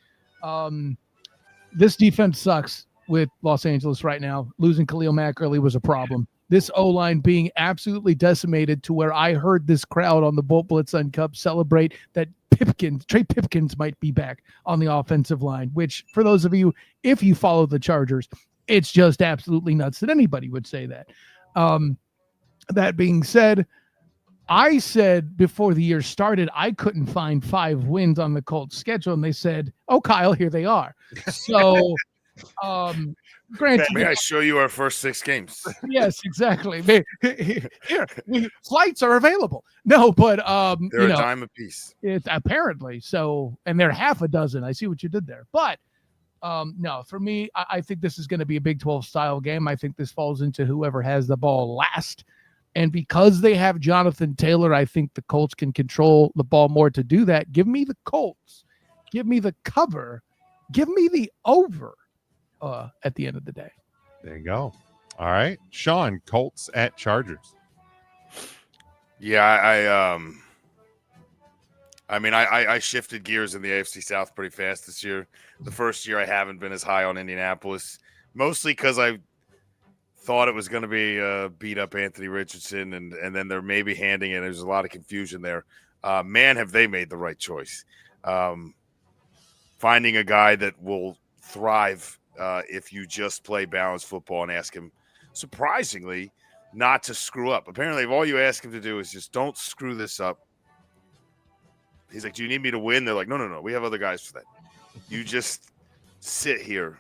This defense sucks with Los Angeles right now. Losing Khalil Mack early was a problem. This O-line being absolutely decimated to where I heard this crowd on the Bolt Blitz Uncut celebrate that Trey Pipkins might be back on the offensive line, which for those of you, if you follow the Chargers, it's just absolutely nuts that anybody would say that. That being said, I said before the year started, I couldn't find 5 wins on the Colts schedule. And they said, "Oh, Kyle, here they are." So, granted, may I show you our first 6 games? Yes, exactly. Here, flights are available. No, but they're a dime a piece. It's apparently so, and they're half a dozen. I see what you did there, but no, for me, I think this is going to be a Big 12 style game. I think this falls into whoever has the ball last, and because they have Jonathan Taylor, I think the Colts can control the ball more to do that. Give me the Colts. Give me the cover. Give me the over. At the end of the day. There you go. All right, Sean, Colts at Chargers. Yeah, I shifted gears in the AFC South pretty fast this year. The first year I haven't been as high on Indianapolis, mostly because I thought it was going to be beat up Anthony Richardson, and then they're maybe handing it. There's a lot of confusion there. Man, have they made the right choice. Finding a guy that will thrive if you just play balanced football and ask him, surprisingly, not to screw up. Apparently, if all you ask him to do is just don't screw this up. He's like, "Do you need me to win?" They're like, No. We have other guys for that. You just sit here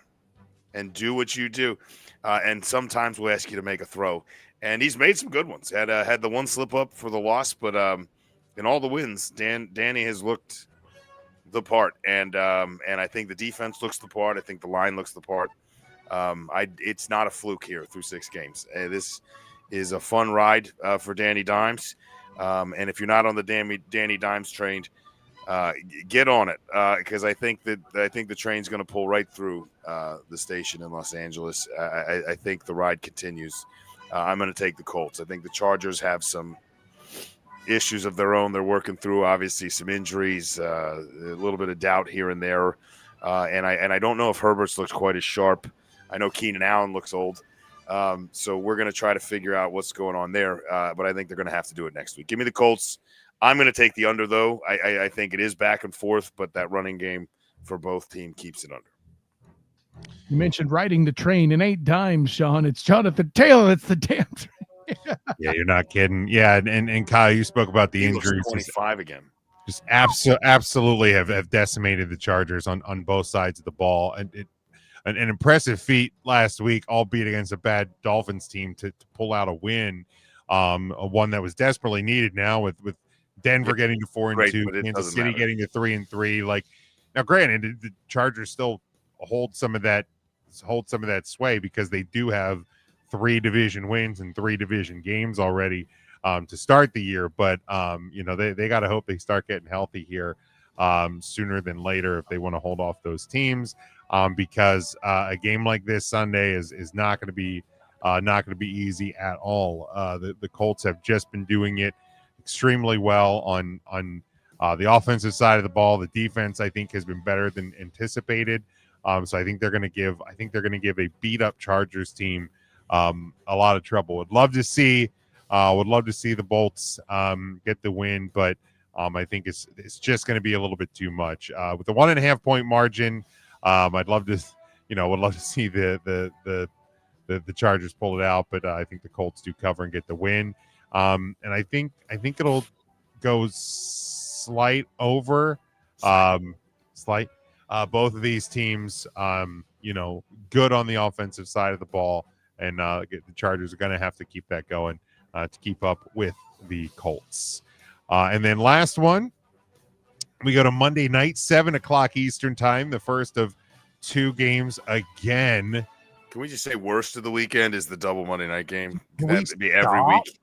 and do what you do. and sometimes we'll ask you to make a throw. And he's made some good ones. Had the one slip up for the loss, but in all the wins, Danny has looked the part, and I think the defense looks the part. I think the line looks the part. It's not a fluke here through 6 games. This is a fun ride for Danny Dimes, and if you're not on the Danny Dimes train, get on it, because I think the train's going to pull right through the station in Los Angeles. I think the ride continues. I'm going to take the Colts. I think the Chargers have some issues of their own they're working through. Obviously, some injuries, a little bit of doubt here and there, and I don't know if Herbert's looks quite as sharp. I know Keenan Allen looks old, so we're going to try to figure out what's going on there. But I think they're going to have to do it next week. Give me the Colts. I'm going to take the under, though. I think it is back and forth, but that running game for both teams keeps it under. You mentioned riding the train. It ain't Dimes, Sean. It's Jonathan Taylor. It's the damn train. Yeah, you're not kidding. Yeah, and Kyle, you spoke about the injuries. 25 again. Just absolutely have decimated the Chargers on both sides of the ball. And an impressive feat last week, albeit against a bad Dolphins team, to pull out a win, one that was desperately needed now with Denver getting to 4-2, Kansas City getting to 3-3. Like, now, granted, the Chargers still hold some of that sway because they do have 3 division wins and 3 division games already to start the year. But they got to hope they start getting healthy here sooner than later if they want to hold off those teams, because a game like this Sunday is not going to be easy at all. The Colts have just been doing it extremely well on the offensive side of the ball. The defense, I think, has been better than anticipated. So I think they're going to give a beat up Chargers team a lot of trouble. Would love to see the Bolts get the win, but I think it's just going to be a little bit too much with the 1.5 point margin. I'd love to see the Chargers pull it out, but I think the Colts do cover and get the win. And I think it'll go slight over, slight. Both of these teams, good on the offensive side of the ball, and the Chargers are going to have to keep that going to keep up with the Colts. And then last one, we go to Monday night, 7:00 Eastern time, the first of 2 games again. Can we just say worst of the weekend is the double Monday night game? Can that we have to be every week?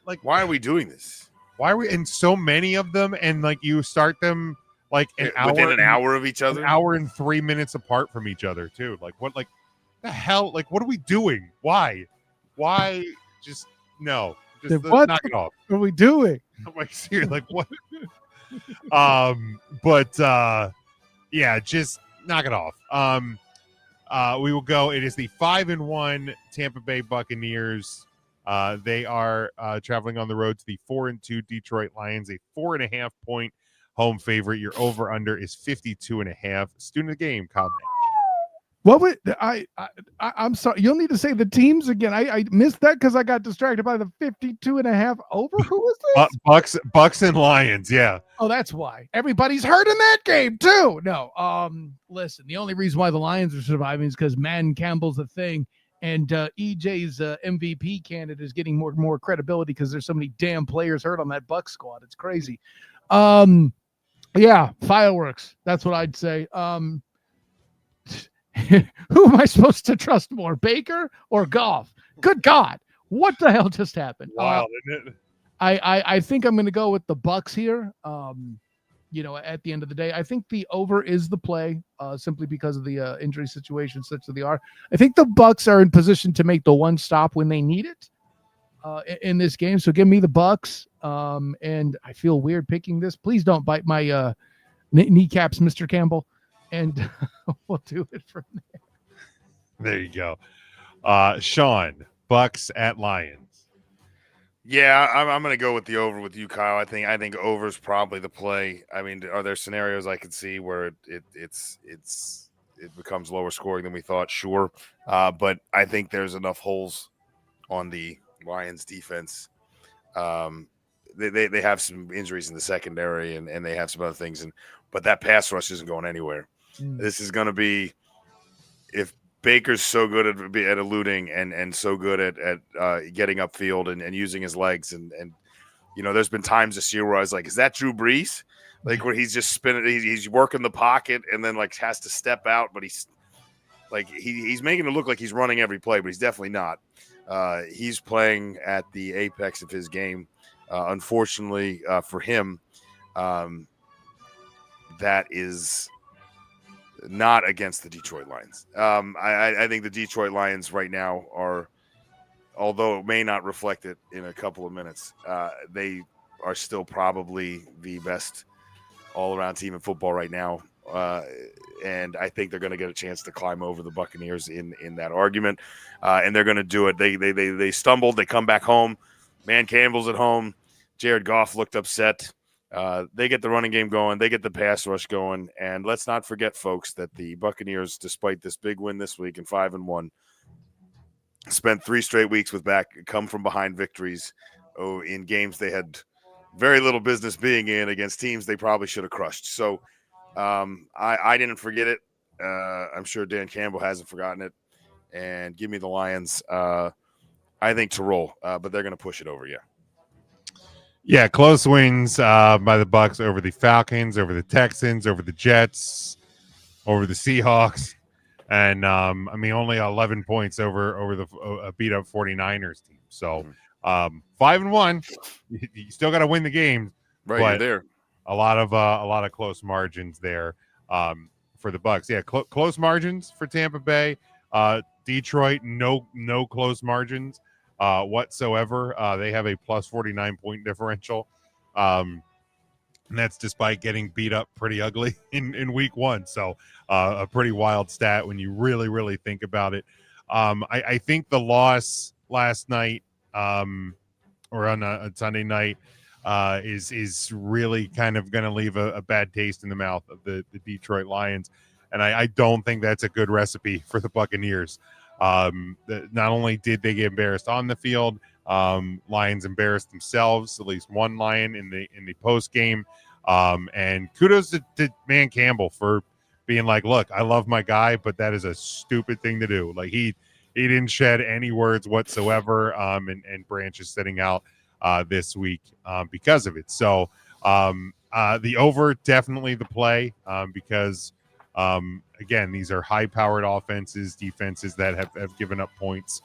Like, why are we doing this? Why are we in so many of them? And like, you start them like within an hour of each other, an hour and 3 minutes apart from each other too. Like, what, like the hell? Like, what are we doing? Why? Just no. Just what knock it off. What are we doing? I'm like, seriously, like what? Yeah, just knock it off. We will go. It is the 5-1 Tampa Bay Buccaneers. They are traveling on the road to the 4-2 Detroit Lions, a 4.5 point home favorite. Your over under is 52.5. Student of the game, Kyle. What would I'm sorry. You'll need to say the teams again. I missed that because I got distracted by the 52.5 over. Who is this? Bucks and Lions. Yeah. Oh, that's why everybody's hurt in that game too. No. Listen, the only reason why the Lions are surviving is because Man Campbell's a thing, and EJ's MVP candidate is getting more and more credibility because there's so many damn players hurt on that Bucs squad. It's crazy. Yeah, fireworks. That's what I'd say. Who am I supposed to trust more, Baker or Goff? Good God, what the hell just happened? Wild, isn't it? I think I'm going to go with the Bucks here. At the end of the day, I think the over is the play, simply because of the injury situation such that they are. I think the Bucks are in position to make the one stop when they need it in this game. So give me the Bucks. And I feel weird picking this. Please don't bite my kneecaps, Mr. Campbell. And we'll do it from there. There you go. Sean, Bucks at Lions. Yeah, I'm going to go with the over with you, Kyle. I think over is probably the play. I mean, are there scenarios I could see where it becomes lower scoring than we thought? Sure. But I think there's enough holes on the Lions defense. They have some injuries in the secondary and they have some other things. But that pass rush isn't going anywhere. This is going to be, if Baker's so good at eluding and so good at getting upfield and using his legs. And there's been times this year where I was like, is that Drew Brees? Like where he's just spinning, he's working the pocket and then like has to step out, but he's like he's making it look like he's running every play, but he's definitely not. He's playing at the apex of his game. Unfortunately for him, that is not against the Detroit Lions. I think the Detroit Lions right now are, although it may not reflect it in a couple of minutes, they are still probably the best all-around team in football right now. And I think they're going to get a chance to climb over the Buccaneers in that argument. And they're going to do it. They stumbled. They come back home. Man Campbell's at home. Jared Goff looked upset. They get the running game going. They get the pass rush going. And let's not forget, folks, that the Buccaneers, despite this big win this week in 5-1, spent 3 straight weeks with come from behind victories in games they had very little business being in against teams they probably should have crushed. So I didn't forget it. I'm sure Dan Campbell hasn't forgotten it. And give me the Lions, I think, to roll. But they're going to push it over, yeah. Yeah, close wins by the Bucs over the Falcons, over the Texans, over the Jets, over the Seahawks, and only 11 points over the beat up 49ers team. So 5-1, you still got to win the game, right? But you're there. A lot of close margins there for the Bucs. Yeah, close margins for Tampa Bay. Detroit, no close margins whatsoever. They have a plus 49 point differential. And that's despite getting beat up pretty ugly in week 1. So a pretty wild stat when you really, really think about it. I think the loss last night or on a Sunday night is really kind of going to leave a bad taste in the mouth of the Detroit Lions. And I don't think that's a good recipe for the Buccaneers. Not only did they get embarrassed on the field, Lions embarrassed themselves, at least one Lion in the post game. And kudos to Man Campbell for being like, look, I love my guy, but that is a stupid thing to do. Like he didn't shed any words whatsoever. And Branch is sitting out this week because of it. So the over, definitely the play because again, these are high-powered offenses, defenses that have given up points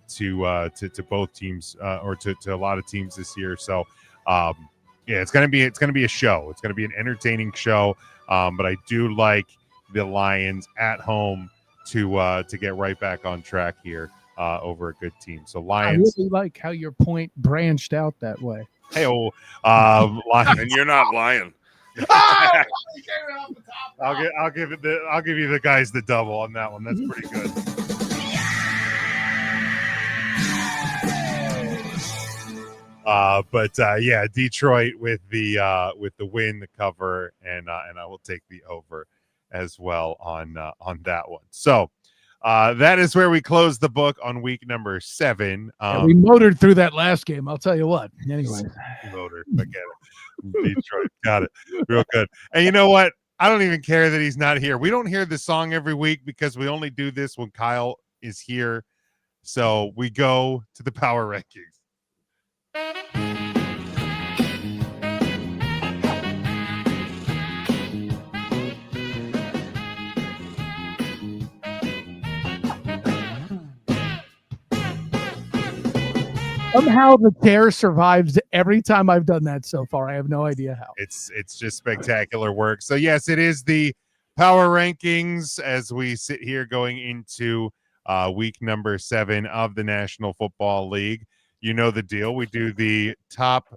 to both teams or to a lot of teams this year. So yeah, it's gonna be a show. It's gonna be an entertaining show. But I do like the Lions at home to get right back on track here over a good team. So Lions. I really like how your point branched out that way. Hey, Lions. And you're not lying. I'll give you the guys the double on that one. That's pretty good. Yeah, Detroit with the win, the cover, and I will take the over as well on that one. So that is where we close the book on week number 7. We motored through that last game. I'll tell you what. Anyway, motored. I get it. Detroit, got it. Real good. And you know what? I don't even care that he's not here. We don't hear the song every week because we only do this when Kyle is here. So we go to the power rankings. somehow the chair survives every time I've done that so far. I have no idea how. It's just spectacular work. So yes, it is the power rankings as we sit here going into week number 7 of the National Football League. You know the deal. We do the top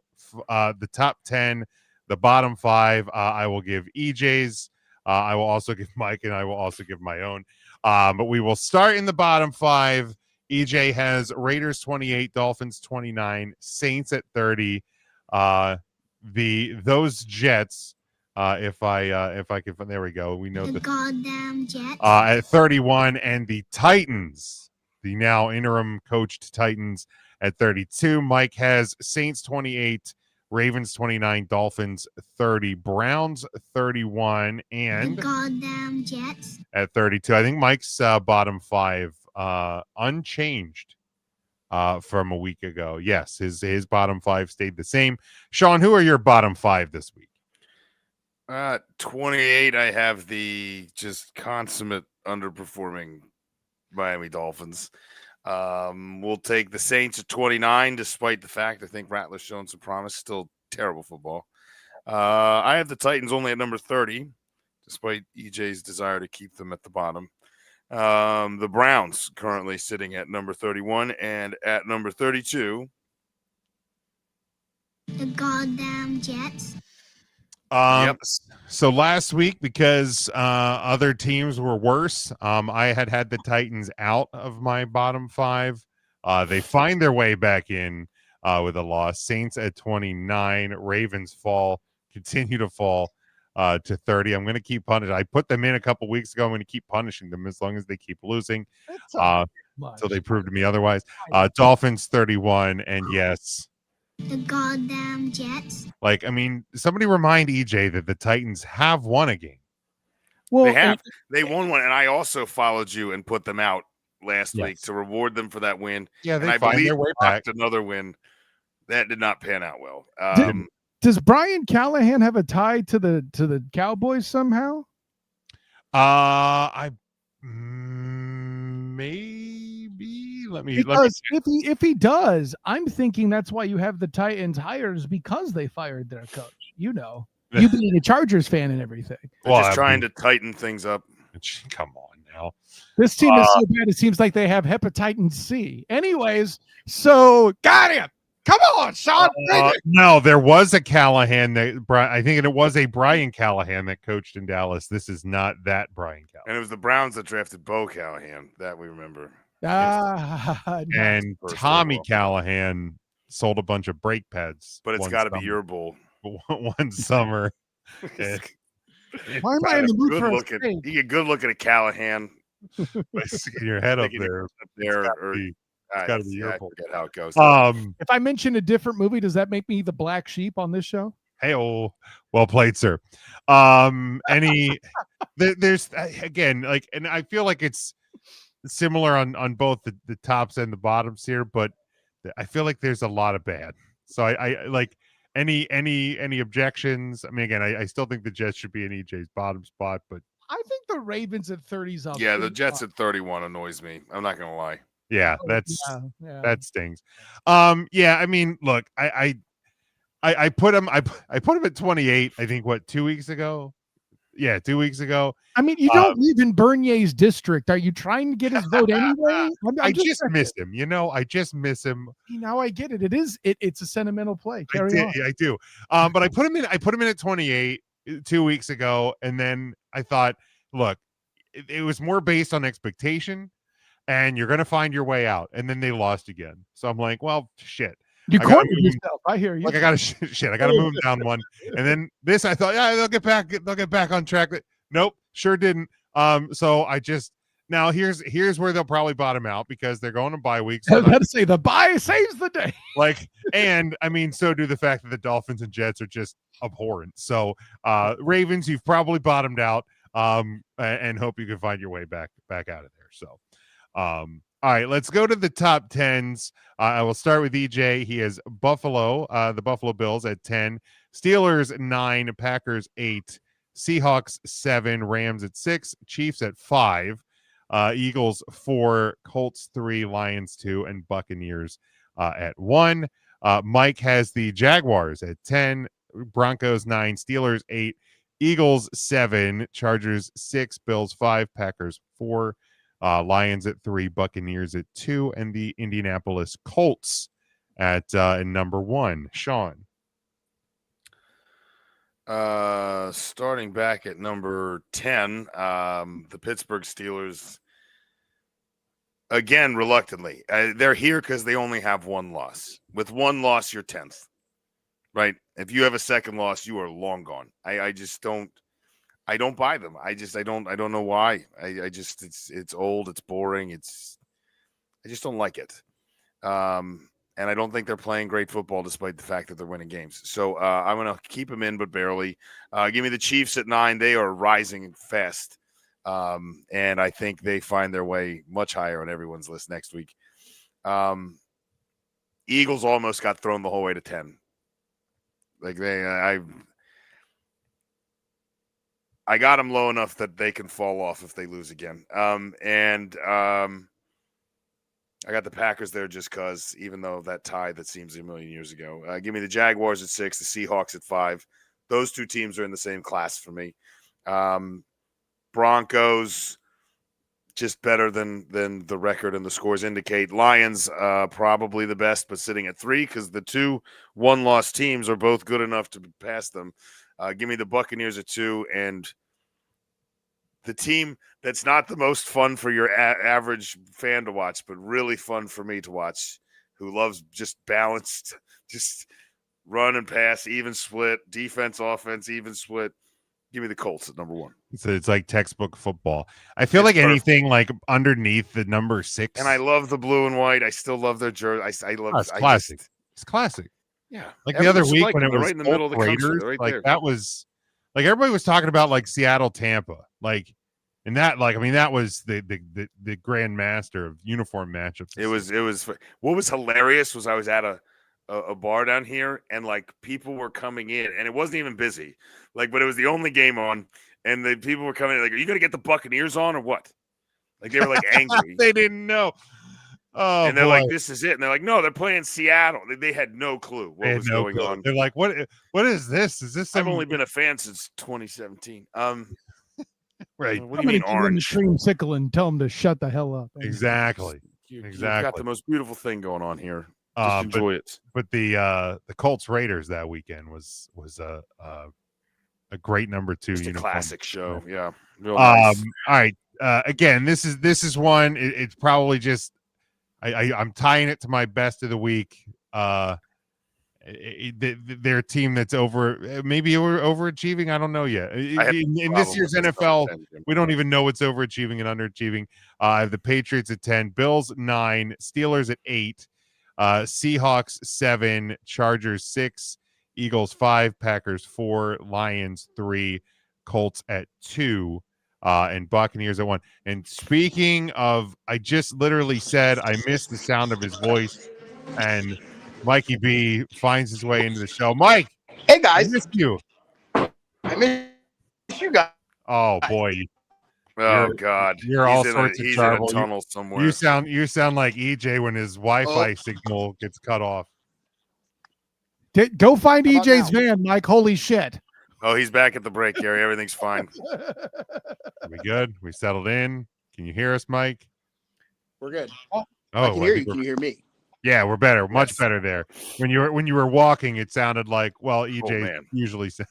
10, the bottom 5. I will give EJ's. I will also give Mike, and I will also give my own. But we will start in the bottom 5. EJ has Raiders 28, Dolphins 29, Saints at 30. Those Jets. If I can, there we go. We know the goddamn Jets at 31, and the Titans, the now interim coached Titans at 32. Mike has Saints 28, Ravens 29, Dolphins 30, Browns 31, and The goddamn Jets. at 32. I think Mike's bottom 5 unchanged from a week ago. Yes, his bottom 5 stayed the same. Sean, who are your bottom 5 this week? 28, I have the just consummate underperforming Miami Dolphins. We'll take the Saints at 29, despite the fact I think Rattler's shown some promise. Still terrible football. I have the Titans only at number 30, despite EJ's desire to keep them at the bottom. The Browns currently sitting at number 31, and at number 32, The goddamn Jets. Yep. So last week, because other teams were worse, I had the Titans out of my bottom 5. They find their way back in with a loss. Saints at 29, Ravens continue to fall to 30. I'm going to keep punishing. I put them in a couple weeks ago. I'm going to keep punishing them as long as they keep losing until they prove to me otherwise. Dolphins 31, and yes, The goddamn Jets. like, I mean, somebody remind EJ that the Titans have won a game. Well, they have. They won one, and I also followed you and put them out last week Yes. to reward them for that win. Yeah, and they I find believe their way they back. locked another win that did not pan out well. Does Brian Callahan have a tie to the Cowboys somehow? Maybe let me Because if he does, I'm thinking that's why you have the Titans hires, because they fired their coach. You know, you being a Chargers fan and everything. just trying to tighten things up. Come on now. This team is so bad. It seems like they have hepatitis C. Anyways, so got him. Come on, Sean. No, there was a Callahan I think it was a Brian Callahan that coached in Dallas. This is not that Brian Callahan. And it was the Browns that drafted Bo Callahan, that we remember. And Tommy Callahan sold a bunch of brake pads. But it's got to be your bull. One summer. Why am I in the mood for a looking? steak? You get good looking at Callahan. By sticking your head up there. It's gotta be your I bull. forget how it goes. If I mention a different movie, does that make me the black sheep on this show? Hey, well played, sir. There's again, like, and I feel like it's similar on both the tops and the bottoms here, but I feel like there's a lot of bad. So I like any objections. I mean, again, I still think the Jets should be in EJ's bottom spot, but I think the Ravens at 30's up. Yeah, the Jets at 31 annoys me. I'm not gonna lie. yeah, that stings. Yeah, I mean, look, I put him at 28. I think 2 weeks ago. Yeah, 2 weeks ago. I mean, you don't live in Bernier's district. Are you trying to get his vote anyway? I just miss him. I just miss him. Now I get it. It's a sentimental play. I do. But I put him in at 28 2 weeks ago, and then I thought, look, it was more based on expectation, and you're going to find your way out. And then they lost again. So I'm like, well, shit. You cornered yourself. I hear you. Like, I got to move down one. And then this, I thought, yeah, they'll get back on track. Nope, sure didn't. So I just, now here's where they'll probably bottom out, because they're going to bye weeks. I was about to say the bye saves the day. Like, and I mean, so do the fact that the Dolphins and Jets are just abhorrent. So Ravens, you've probably bottomed out, and hope you can find your way back out of there. So all right, let's go to the top 10s. I will start with EJ. He has Buffalo, the Buffalo Bills at 10, Steelers 9, Packers 8, Seahawks 7, Rams at 6, Chiefs at 5, Eagles 4, Colts 3, Lions 2, and Buccaneers at 1. Mike has the Jaguars at 10, Broncos 9, Steelers 8, Eagles 7, Chargers 6, Bills 5, Packers 4, Lions at 3, Buccaneers at 2, and the Indianapolis Colts at number 1. Sean. Starting back at number 10, the Pittsburgh Steelers, again, reluctantly. They're here because they only have one loss. With one loss, you're 10th, right? If you have a second loss, you are long gone. I just don't. I don't buy them. I don't know why. It's old. It's boring. I just don't like it. And I don't think they're playing great football despite the fact that they're winning games. So I'm going to keep them in, but barely. Give me the Chiefs at 9. They are rising fast. And I think they find their way much higher on everyone's list next week. Eagles almost got thrown the whole way to 10. Like I got them low enough that they can fall off if they lose again. I got the Packers there just because, even though that tie that seems a million years ago. Give me the Jaguars at 6, the Seahawks at 5. Those two teams are in the same class for me. Broncos, just better than the record and the scores indicate. Lions, probably the best, but sitting at 3 because the 2 one-loss teams are both good enough to pass them. Give me the Buccaneers at 2, and the team that's not the most fun for your average fan to watch, but really fun for me to watch, who loves just balanced, just run and pass, even split, defense, offense, even split. Give me the Colts at number 1. So it's like textbook football. I feel like anything like underneath the number 6. And I love the blue and white. I still love their jersey. I love it's classic. It's classic. Yeah. Like the other week when it was right in the middle of the country, Raiders, right like there. that was like everybody was talking about like Seattle, Tampa, like, and that, like, I mean, that was the grand master of uniform matchups. It was what was hilarious was I was at a bar down here, and like people were coming in, and it wasn't even busy, like, but it was the only game on, and the people were coming in like, are you gonna get the Buccaneers on or what? Like, they were like angry. They didn't know. Oh, and they're boy. like, this is it. And they're like, no, they're playing Seattle. They had no clue what was going on. They're like, what is this? Is this I've only been a fan since 2017. Right. What do you mean orange? Creamsicle and tell them to shut the hell up. Exactly. You've got the most beautiful thing going on here. Just enjoy it. But the Colts Raiders that weekend was a great number 2. Just a classic show. Yeah. Real nice. All right. Again, this is one. It's probably just I'm tying it to my best of the week. They're a team that's maybe overachieving. I don't know yet. In this year's NFL, we don't even know what's overachieving and underachieving. I have the Patriots at 10, Bills 9, Steelers at 8, Seahawks 7, Chargers 6, Eagles 5, Packers 4, Lions 3, Colts at 2. And Buccaneers at 1. And speaking of, I just literally said I missed the sound of his voice, and Mikey B finds his way into the show. Mike, hey guys, I missed you. I missed you guys. Oh boy. Oh God, you're all sorts of trouble. In a tunnel somewhere. You sound like EJ when his Wi-Fi signal gets cut off. Go find EJ's van, Mike. Holy shit. Oh, he's back at the break, Gary. Everything's fine. Are we good? We settled in. Can you hear us, Mike? We're good. Oh, I can hear you. Can you hear me? Yeah, we're better. Much better there. When you were walking, it sounded like, well, EJ usually says.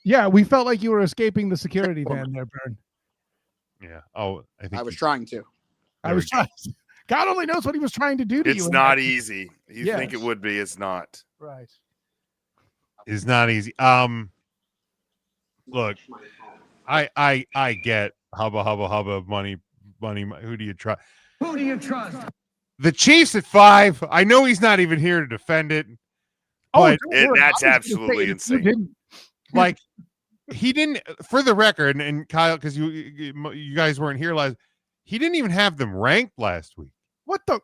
Yeah, we felt like you were escaping the security van there, Bern. Yeah. Oh, I was trying to. I was trying. God only knows what he was trying to do to you. It's not easy. You think it would be? It's not. Right. It's not easy. Look, I get hubba money. Who do you trust? Who do you trust? The Chiefs at 5. I know he's not even here to defend it. But that's absolutely insane. Like, he didn't, for the record, and Kyle, because you guys weren't here last, he didn't even have them ranked last week. What the?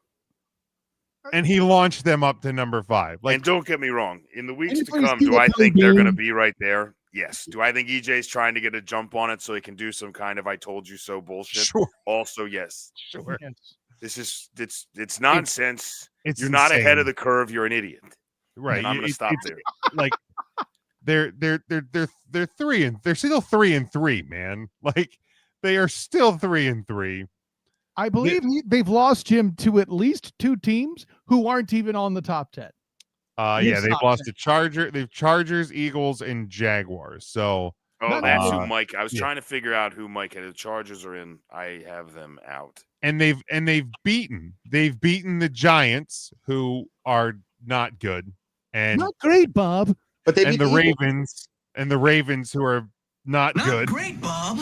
And he launched them up to number 5. Like, and don't get me wrong, in the weeks to come, do I think they're going to be right there? Yes. Do I think EJ's trying to get a jump on it so he can do some kind of "I told you so" bullshit? Sure. Also, yes. Sure. This is it's nonsense. It's you're not ahead insane. of the curve. You're an idiot. Right. And I'm going to stop there. Like, they're 3 and they're still 3-3, man. Like, they are still 3-3. I believe they've lost him to at least 2 teams who aren't even on the top 10. Yeah, they've lost to Chargers, Eagles, and Jaguars. So, that's who Mike. I was trying to figure out who Mike had. The Chargers are in. I have them out. And they've beaten the Giants, who are not good, and not great, Bob. But they and the Ravens, who are not good. Great, Bob.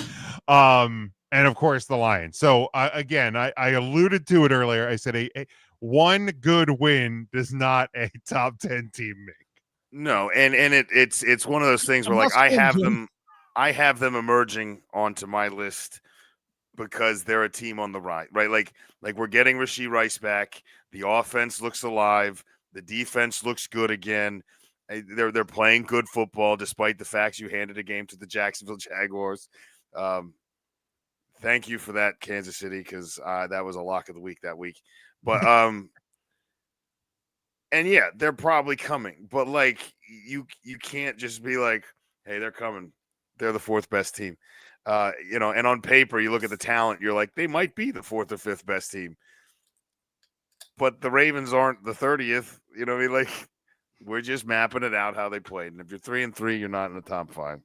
And of course the Lions. So again, I alluded to it earlier. I said one good win does not a top 10 team make. No, and it's one of those things where like I have them emerging onto my list because they're a team on the rise, right? Like we're getting Rashee Rice back. The offense looks alive. The defense looks good again. They're playing good football despite the fact you handed a game to the Jacksonville Jaguars. Thank you for that, Kansas City, because that was a lock of the week that week. But and yeah, they're probably coming. But like you can't just be like, hey, they're coming. They're the fourth best team. And on paper, you look at the talent, you're like, they might be the fourth or fifth best team. But the Ravens aren't the 30th. You know what I mean? Like, we're just mapping it out how they played. And if you're 3-3, you're not in the top 5.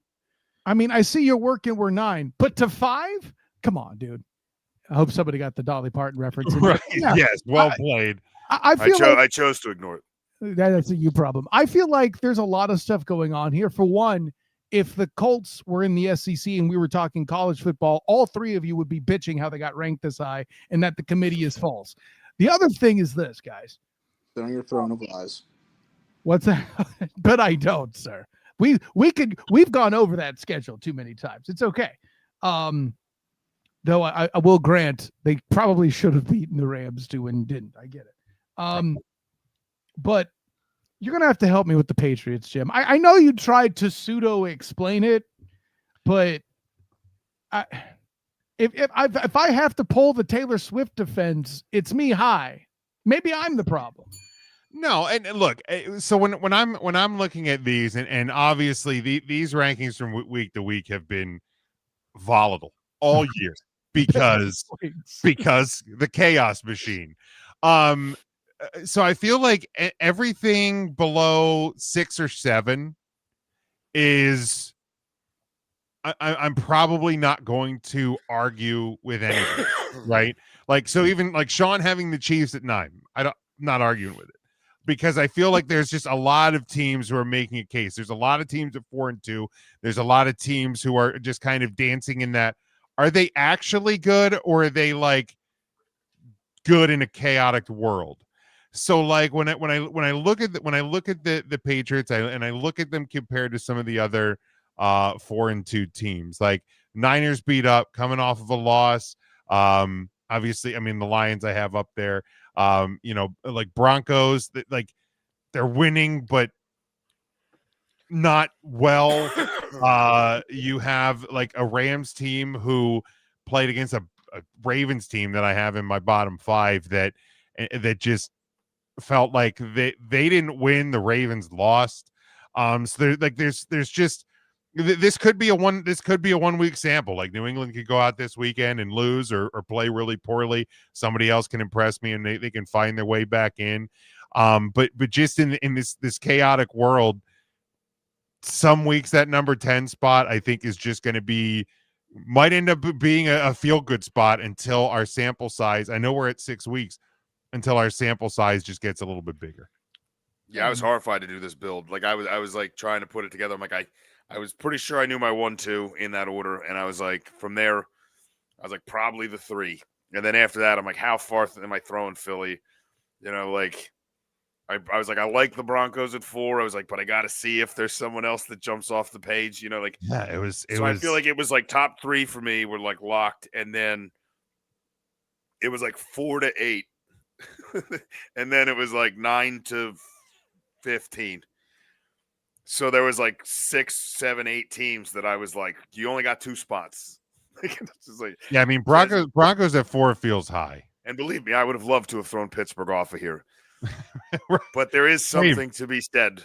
I mean, I see you're working. We're 9, but to 5? Come on, dude. I hope somebody got the Dolly Parton reference. Right. Yeah. Yes. Well played. I chose to ignore it. That's a you problem. I feel like there's a lot of stuff going on here. For one, if the Colts were in the SEC and we were talking college football, all three of you would be bitching how they got ranked this high and that the committee is false. The other thing is this, guys. Sit on your throne of lies. What's that? But I don't, sir. We've gone over that schedule too many times. It's okay. Though I will grant they probably should have beaten the Rams too and didn't. I get it. But you're going to have to help me with the Patriots, Jim. I know you tried to pseudo explain it, but if I have to pull the Taylor Swift defense, it's me high. Maybe I'm the problem. No, and look, so when I'm looking at these, and obviously these rankings from week to week have been volatile all year because the chaos machine. So I feel like everything below 6 or 7 is I'm probably not going to argue with anything, right? Like, so even like Sean having the Chiefs at 9, I'm not arguing with it because I feel like there's just a lot of teams who are making a case. There's a lot of teams at 4-2. There's a lot of teams who are just kind of dancing in that. Are they actually good or are they like good in a chaotic world? So like when I look at the Patriots, I look at them compared to some of the other 4-2 teams, like Niners beat up, coming off of a loss. Obviously, I mean the Lions I have up there. Like Broncos, like they're winning, but not well. You have like a Rams team who played against a Ravens team that I have in my bottom 5 that just felt like they didn't win, the Ravens lost. So there's just this could be a 1 week sample. Like New England could go out this weekend and lose or play really poorly. Somebody else can impress me and they can find their way back in. But just in this chaotic world, some weeks that number 10 spot I think is just going to might end up being a feel good spot until our sample size. I know we're at 6 weeks until our sample size just gets a little bit bigger. Yeah, I was horrified to do this build. Like I was like trying to put it together. I'm like, I was pretty sure I knew my 1-2 in that order. And I was like, from there, I was like, probably the 3. And then after that, I'm like, how far am I throwing Philly? Like I was like, I like the Broncos at 4. I was like, but I got to see if there's someone else that jumps off the page, like, yeah, it was. I feel like it was like top 3 for me were like locked. And then it was like 4-8. And then it was like 9-15. So there was like 6, 7, 8 teams that I was like, you only got 2 spots. Yeah, I mean, Broncos at 4 feels high. And believe me, I would have loved to have thrown Pittsburgh off of here. But there is something to be said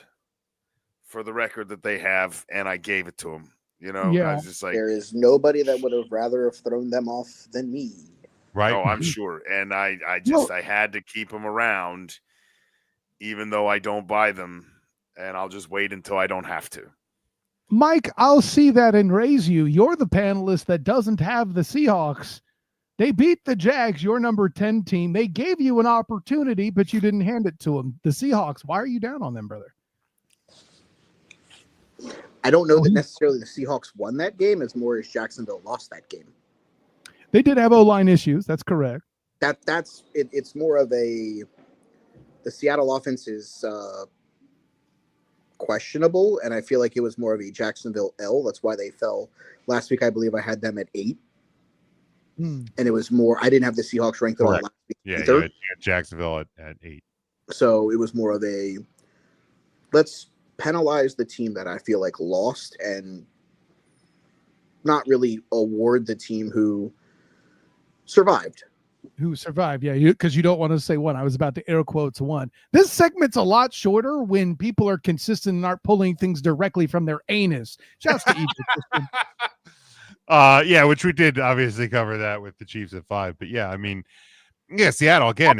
for the record that they have, and I gave it to them. Yeah. I was just like, there is nobody that would have rather have thrown them off than me. Right. Oh, I'm sure. And I had to keep them around, even though I don't buy them. And I'll just wait until I don't have to. Mike, I'll see that and raise you. You're the panelist that doesn't have the Seahawks. They beat the Jags, your number 10 team. They gave you an opportunity, but you didn't hand it to them. The Seahawks, why are you down on them, brother? I don't know that necessarily the Seahawks won that game as more as Jacksonville lost that game. They did have O-line issues. That's correct. That's it. It's more of a the Seattle offense is questionable, and I feel like it was more of a Jacksonville L. That's why they fell. Last week, I believe I had them at 8. And it was more, I didn't have the Seahawks ranked at all last week Yeah, either. you had Jacksonville at 8. So it was more of a, let's penalize the team that I feel like lost and not really award the team who survived. Yeah, because you don't want to say one. I was about to air quotes one. This segment's a lot shorter when people are consistent and aren't pulling things directly from their anus. Shouts to Egypt. Yeah, which we did obviously cover that with the Chiefs at 5. But yeah, I mean, yeah, Seattle again.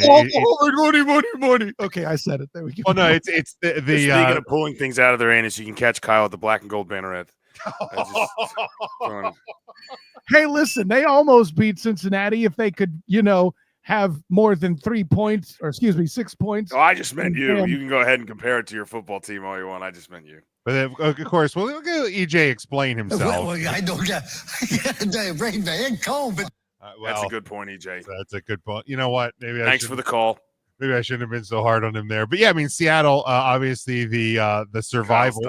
Money. Okay, I said it. There we go. Oh no, it's the Speaking of pulling things out of their anus, you can catch Kyle at the black and gold banneret. Hey, listen, they almost beat Cincinnati if they could, have more than 3 points, or 6 points. Oh, I just meant you. You can go ahead and compare it to your football team all you want. I just meant you. But then, of course, we'll let EJ explain himself. I don't get a brain bag cold, but that's a good point, EJ. That's a good point. You know what? Thanks for the call. Maybe I shouldn't have been so hard on him there. But yeah, I mean, Seattle, obviously the survival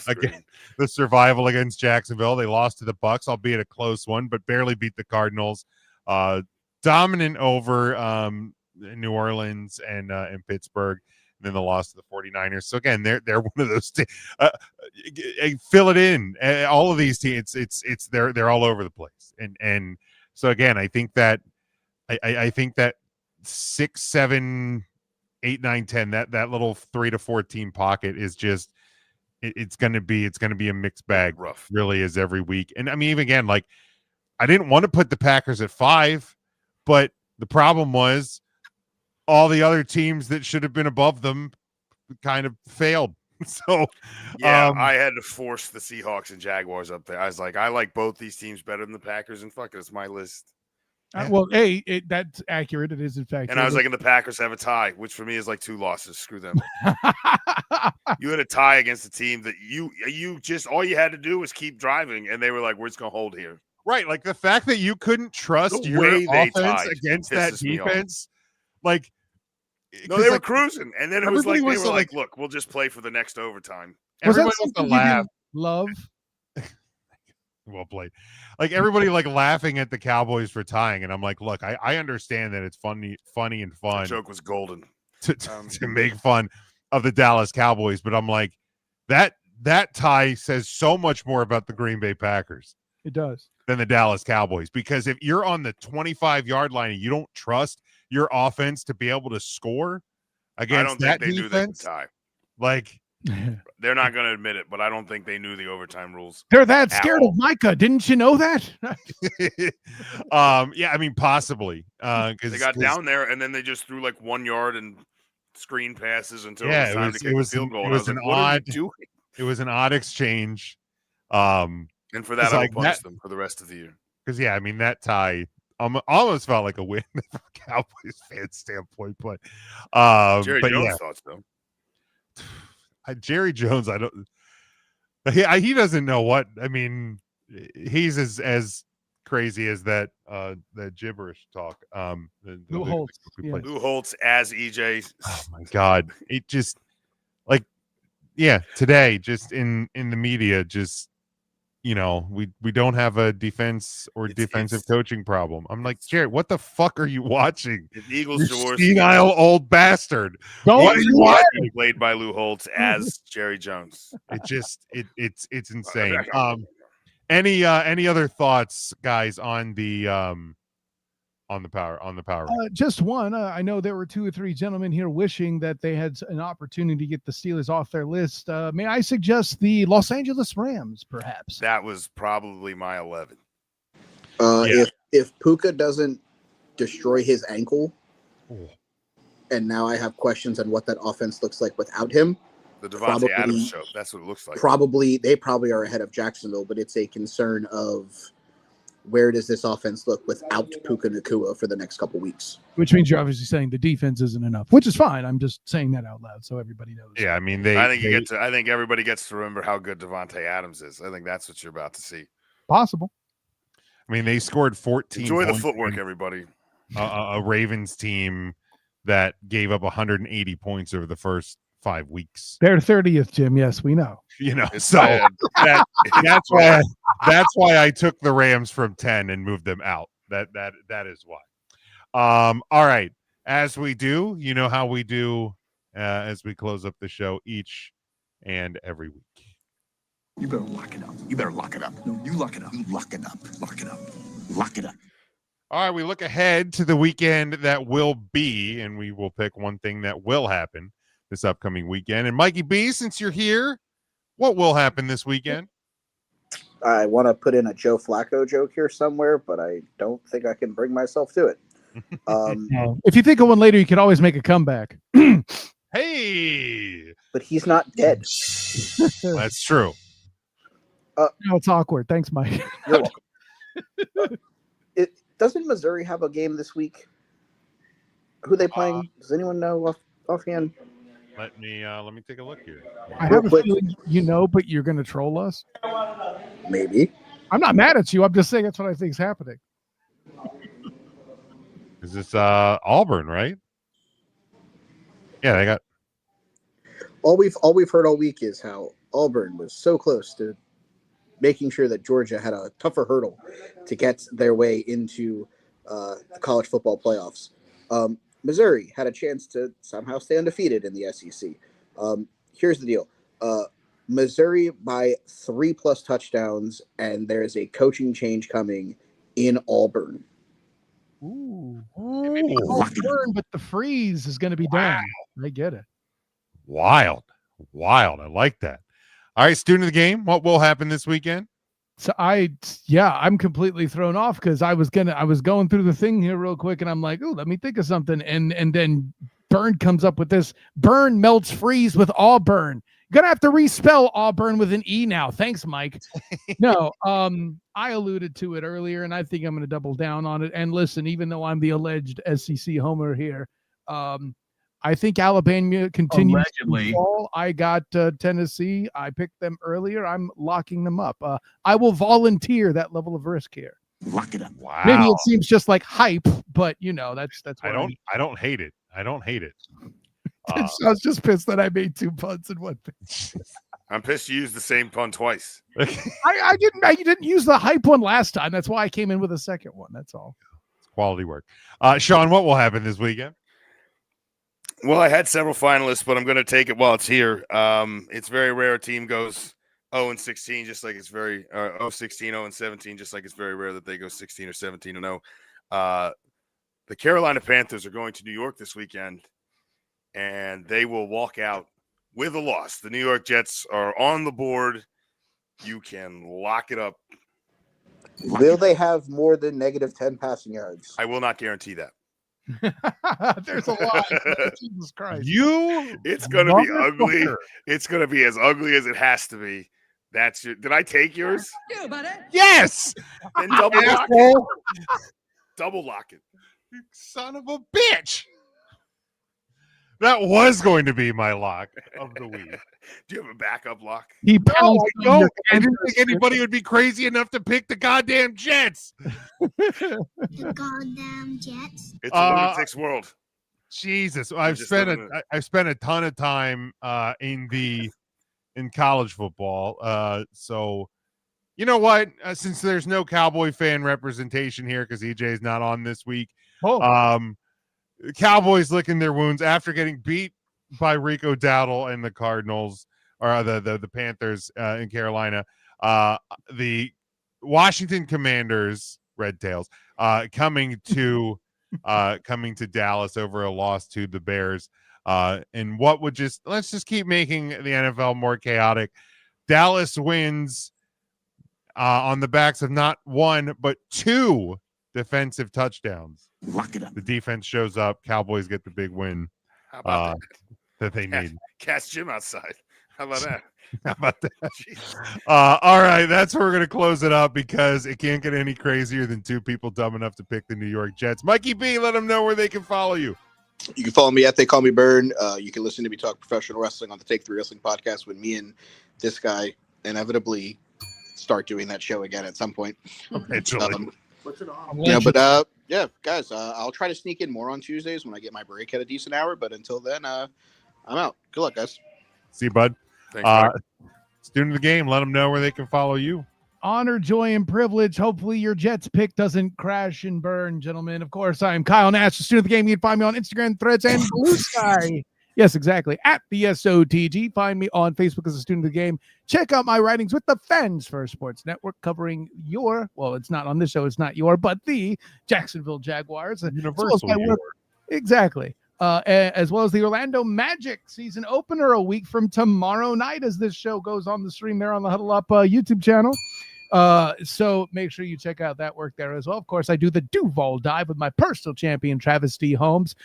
again, the survival against Jacksonville. They lost to the Bucs, albeit a close one, but barely beat the Cardinals. Dominant over New Orleans and Pittsburgh. And then the loss to the 49ers. So again, they're one of those fill it in. All of these teams, it's they're all over the place. And so again, I think that I think that 6, 7, 8, 9, 10, that little 3 to 4 team pocket is just it's gonna be a mixed bag. Rough. Really is every week. And I mean, even again, like I didn't want to put the Packers at 5, but the problem was all the other teams that should have been above them kind of failed. So yeah, I had to force the Seahawks and Jaguars up there. I was like, I like both these teams better than the Packers, and fuck it, it's my list. Well, that's accurate. It is in fact. And I was like, and the Packers have a tie, which for me is like 2 losses. Screw them. You had a tie against a team that you just all you had to do was keep driving, and they were like, we're just gonna hold here. Right, like the fact that you couldn't trust your offense against that defense, like. No, they were cruising, and then it was like they were like, "Look, we'll just play for the next overtime." Everybody wants to laugh. Love. Well played. Like everybody like laughing at the Cowboys for tying, and I'm like, look, I understand that it's funny and fun. The joke was golden to make fun of the Dallas Cowboys, but I'm like, that tie says so much more about the Green Bay Packers. It does. Than the Dallas Cowboys, because if you're on the 25-yard line and you don't trust your offense to be able to score against that defense, like they're not going to admit it, but I don't think they knew the overtime rules. They're that scared of Micah. Didn't you know that? Yeah, I mean, possibly. Because they got down there and then they just threw like 1 yard and screen passes until it was time to kick the field goal. It was an odd exchange. And for that, I'll punish them for the rest of the year. Because, yeah, I mean, that tie almost felt like a win from a Cowboys fan standpoint. But Jerry Jones thoughts, though. Jerry Jones, he doesn't know what. I mean, he's as crazy as that gibberish talk. Lou Holtz. Lou Holtz as EJ. Oh, my God. It just, like, yeah, today, just in the media, just, we don't have a defense or defensive coaching problem. I'm like, Jerry, what the fuck are you watching? The Eagles, George, senile old bastard. What are you watching? Played by Lou Holtz as Jerry Jones. It just it's insane. Any other thoughts, guys, on the power? Just one. I know there were 2 or 3 gentlemen here wishing that they had an opportunity to get the Steelers off their list. May I suggest the Los Angeles Rams, perhaps? That was probably my 11. If Puka doesn't destroy his ankle, and now I have questions on what that offense looks like without him. The Devontae Adams show. That's what it looks like. They probably are ahead of Jacksonville, but it's a concern of where does this offense look without Puka Nacua for the next couple weeks? Which means you're obviously saying the defense isn't enough, which is fine. I'm just saying that out loud so everybody knows. Yeah, I mean, I think everybody gets to remember how good Devontae Adams is. I think that's what you're about to see. Possible. I mean, they scored 14. Enjoy the footwork, everybody. A Ravens team that gave up 180 points over the first 5 weeks. They're 30th, Jim. Yes, we know. You know, It's so bad. that's why I took the Rams from 10 and moved them out. That is why. All right. As we do, you know how we do as we close up the show each and every week. You better lock it up. You better lock it up. No, you lock it up. You lock it up. Lock it up. Lock it up. All right, we look ahead to the weekend that will be, and we will pick one thing that will happen this upcoming weekend. And Mikey B, since you're here, what will happen this weekend? I want to put in a Joe Flacco joke here somewhere, but I don't think I can bring myself to it. If you think of one later, you can always make a comeback. Hey, but he's not dead. That's true. No, it's awkward. Thanks, Mike. You're welcome. Doesn't Missouri have a game this week? Who are they playing? Does anyone know offhand? Let me take a look here. I have a feeling you know, but you're going to troll us. Maybe. I'm not mad at you. I'm just saying that's what I think is happening. Is this Auburn, right? Yeah, they got. All we've heard all week is how Auburn was so close to making sure that Georgia had a tougher hurdle to get their way into the college football playoffs. Missouri had a chance to somehow stay undefeated in the SEC. Here's the deal. Missouri by 3+ touchdowns, and there's a coaching change coming in Auburn. Ooh. Auburn, but the freeze is going to be done. I get it. Wild. I like that. All right, student of the game, what will happen this weekend? So I'm completely thrown off because I was going through the thing here real quick, and I'm like, oh, let me think of something, and then Burn comes up with this. Burn melts freeze with Auburn. You're gonna have to respell Auburn with an E now. Thanks, Mike. No, I alluded to it earlier, and I think I'm gonna double down on it. And listen, even though I'm the alleged SEC homer here, I think Alabama continues to fall. I got Tennessee. I picked them earlier. I'm locking them up. I will volunteer that level of risk here. Lock it up. Wow. Maybe it seems just like hype, but you know that's. I don't hate it. I was just pissed that I made 2 punts in one thing. I'm pissed you used the same pun twice. I didn't use the hype one last time. That's why I came in with a second one. That's all. It's quality work. Sean, what will happen this weekend? Well, I had several finalists, but I'm going to take it while it's here. It's very rare a team goes 0-16, just like it's very 0-16, 0-17, just like it's very rare that they go 16 or 17-0. The Carolina Panthers are going to New York this weekend, and they will walk out with a loss. The New York Jets are on the board. You can lock it up. Will they have more than -10 passing yards? I will not guarantee that. There's a lot. Jesus Christ. It's going to be ugly. It's going to be as ugly as it has to be. That's your. Did I take yours? Yes. Then double lock it. Double lock it. You son of a bitch. That was going to be my lock of the week. Do you have a backup lock? He I didn't think anybody would be crazy enough to pick the goddamn Jets. The goddamn Jets. It's a lunatic's world. Jesus, I've spent a ton of time in college football. So you know what? Since there's no Cowboy fan representation here because EJ is not on this week, Cowboys licking their wounds after getting beat by Rico Dowdle and the Cardinals, or the Panthers in Carolina. The Washington Commanders, Red Tails, coming to Dallas over a loss to the Bears. And let's just keep making the NFL more chaotic. Dallas wins on the backs of not one but 2 defensive touchdowns. Lock it up. The defense shows up. Cowboys get the big win that they need. Cast Jim outside. How about that? How about that? All right, that's where we're going to close it up because it can't get any crazier than 2 people dumb enough to pick the New York Jets. Mikey B, let them know where they can follow you. You can follow me at They Call Me Burn. You can listen to me talk professional wrestling on the Take 3 Wrestling podcast when me and this guy inevitably start doing that show again at some point. Eventually. Yeah, but yeah, guys, I'll try to sneak in more on Tuesdays when I get my break at a decent hour. But until then, I'm out. Good luck, guys. See you, bud. Thanks, Mike. Student of the game, let them know where they can follow you. Honor, joy, and privilege. Hopefully your Jets pick doesn't crash and burn, gentlemen. Of course, I'm Kyle Nash, the student of the game. You can find me on Instagram, Threads, and Blue Sky. Yes, exactly. At the SOTG. Find me on Facebook as a student of the game. Check out my writings with the Fans First Sports Network covering it's not on this show, it's not but the Jacksonville Jaguars. Universal. Exactly. As well as the Orlando Magic season opener a week from tomorrow night as this show goes on the stream there on the Huddle Up YouTube channel. So make sure you check out that work there as well. Of course, I do the Duval Dive with my personal champion, Travis D. Holmes.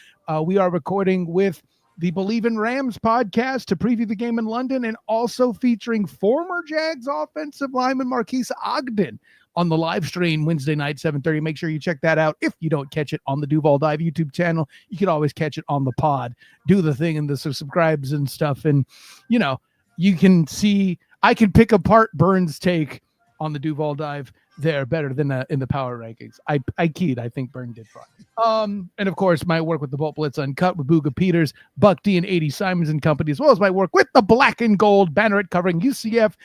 We are recording with the Believe in Rams podcast to preview the game in London and also featuring former Jags offensive lineman Marquise Ogden on the live stream Wednesday night, 7:30. Make sure you check that out. If you don't catch it on the Duval Dive YouTube channel, you can always catch it on the pod. Do the thing and the subscribes and stuff. And, you can see, I can pick apart Burns' take on the Duval Dive there better than in the power rankings. I keyed. I think Burn did fine. And of course, my work with the Bolt Blitz Uncut with Booga Peters, Buck D, and 80 Simons and Company, as well as my work with the Black and Gold Banneret covering UCF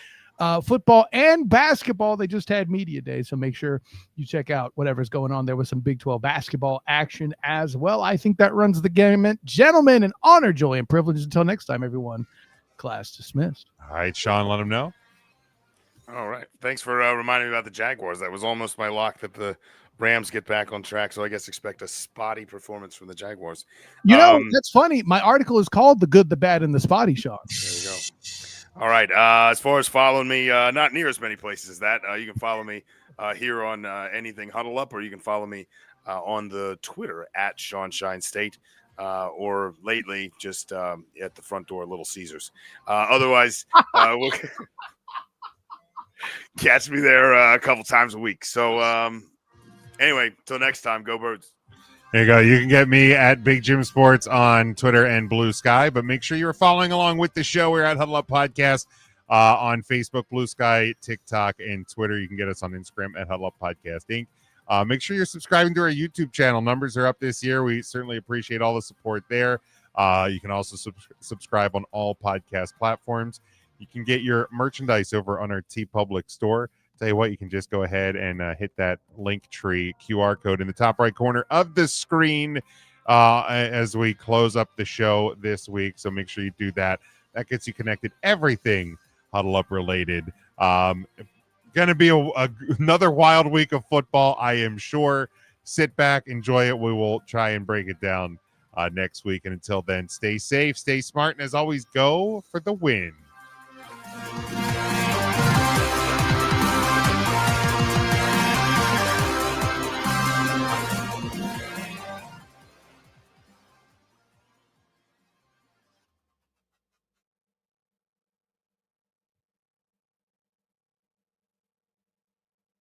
football and basketball. They just had media day, so make sure you check out whatever's going on there with some Big 12 basketball action as well. I think that runs the gamut. Gentlemen, an honor, joy, and privilege. Until next time, everyone, class dismissed. All right, Sean, let them know. All right. Thanks for reminding me about the Jaguars. That was almost my lock that the Rams get back on track. So I guess expect a spotty performance from the Jaguars. That's funny. My article is called The Good, the Bad, and the Spotty, Sean. There you go. All right. As far as following me, not near as many places as that. You can follow me here on Anything Huddle Up, or you can follow me on the Twitter at Sean Shine State, or lately just at the front door, Little Caesars. Otherwise, we'll catch me there a couple times a week. So anyway, till next time, go Birds. There you go. You can get me at Big Jim Sports on Twitter and Blue Sky, but make sure you're following along with the show. We're at Huddle Up Podcast on Facebook, Blue Sky, TikTok, and Twitter. You can get us on Instagram at Huddle Up Podcast Inc. Make sure you're subscribing to our YouTube channel. Numbers are up this year. We certainly appreciate all the support there. You can also subscribe on all podcast platforms. You can get your merchandise over on our TeePublic store. Tell you what, you can just go ahead and hit that Linktree QR code in the top right corner of the screen as we close up the show this week. So make sure you do that. That gets you connected. Everything Huddle Up related. Going to be another wild week of football, I am sure. Sit back, enjoy it. We will try and break it down next week. And until then, stay safe, stay smart, and as always, go for the win.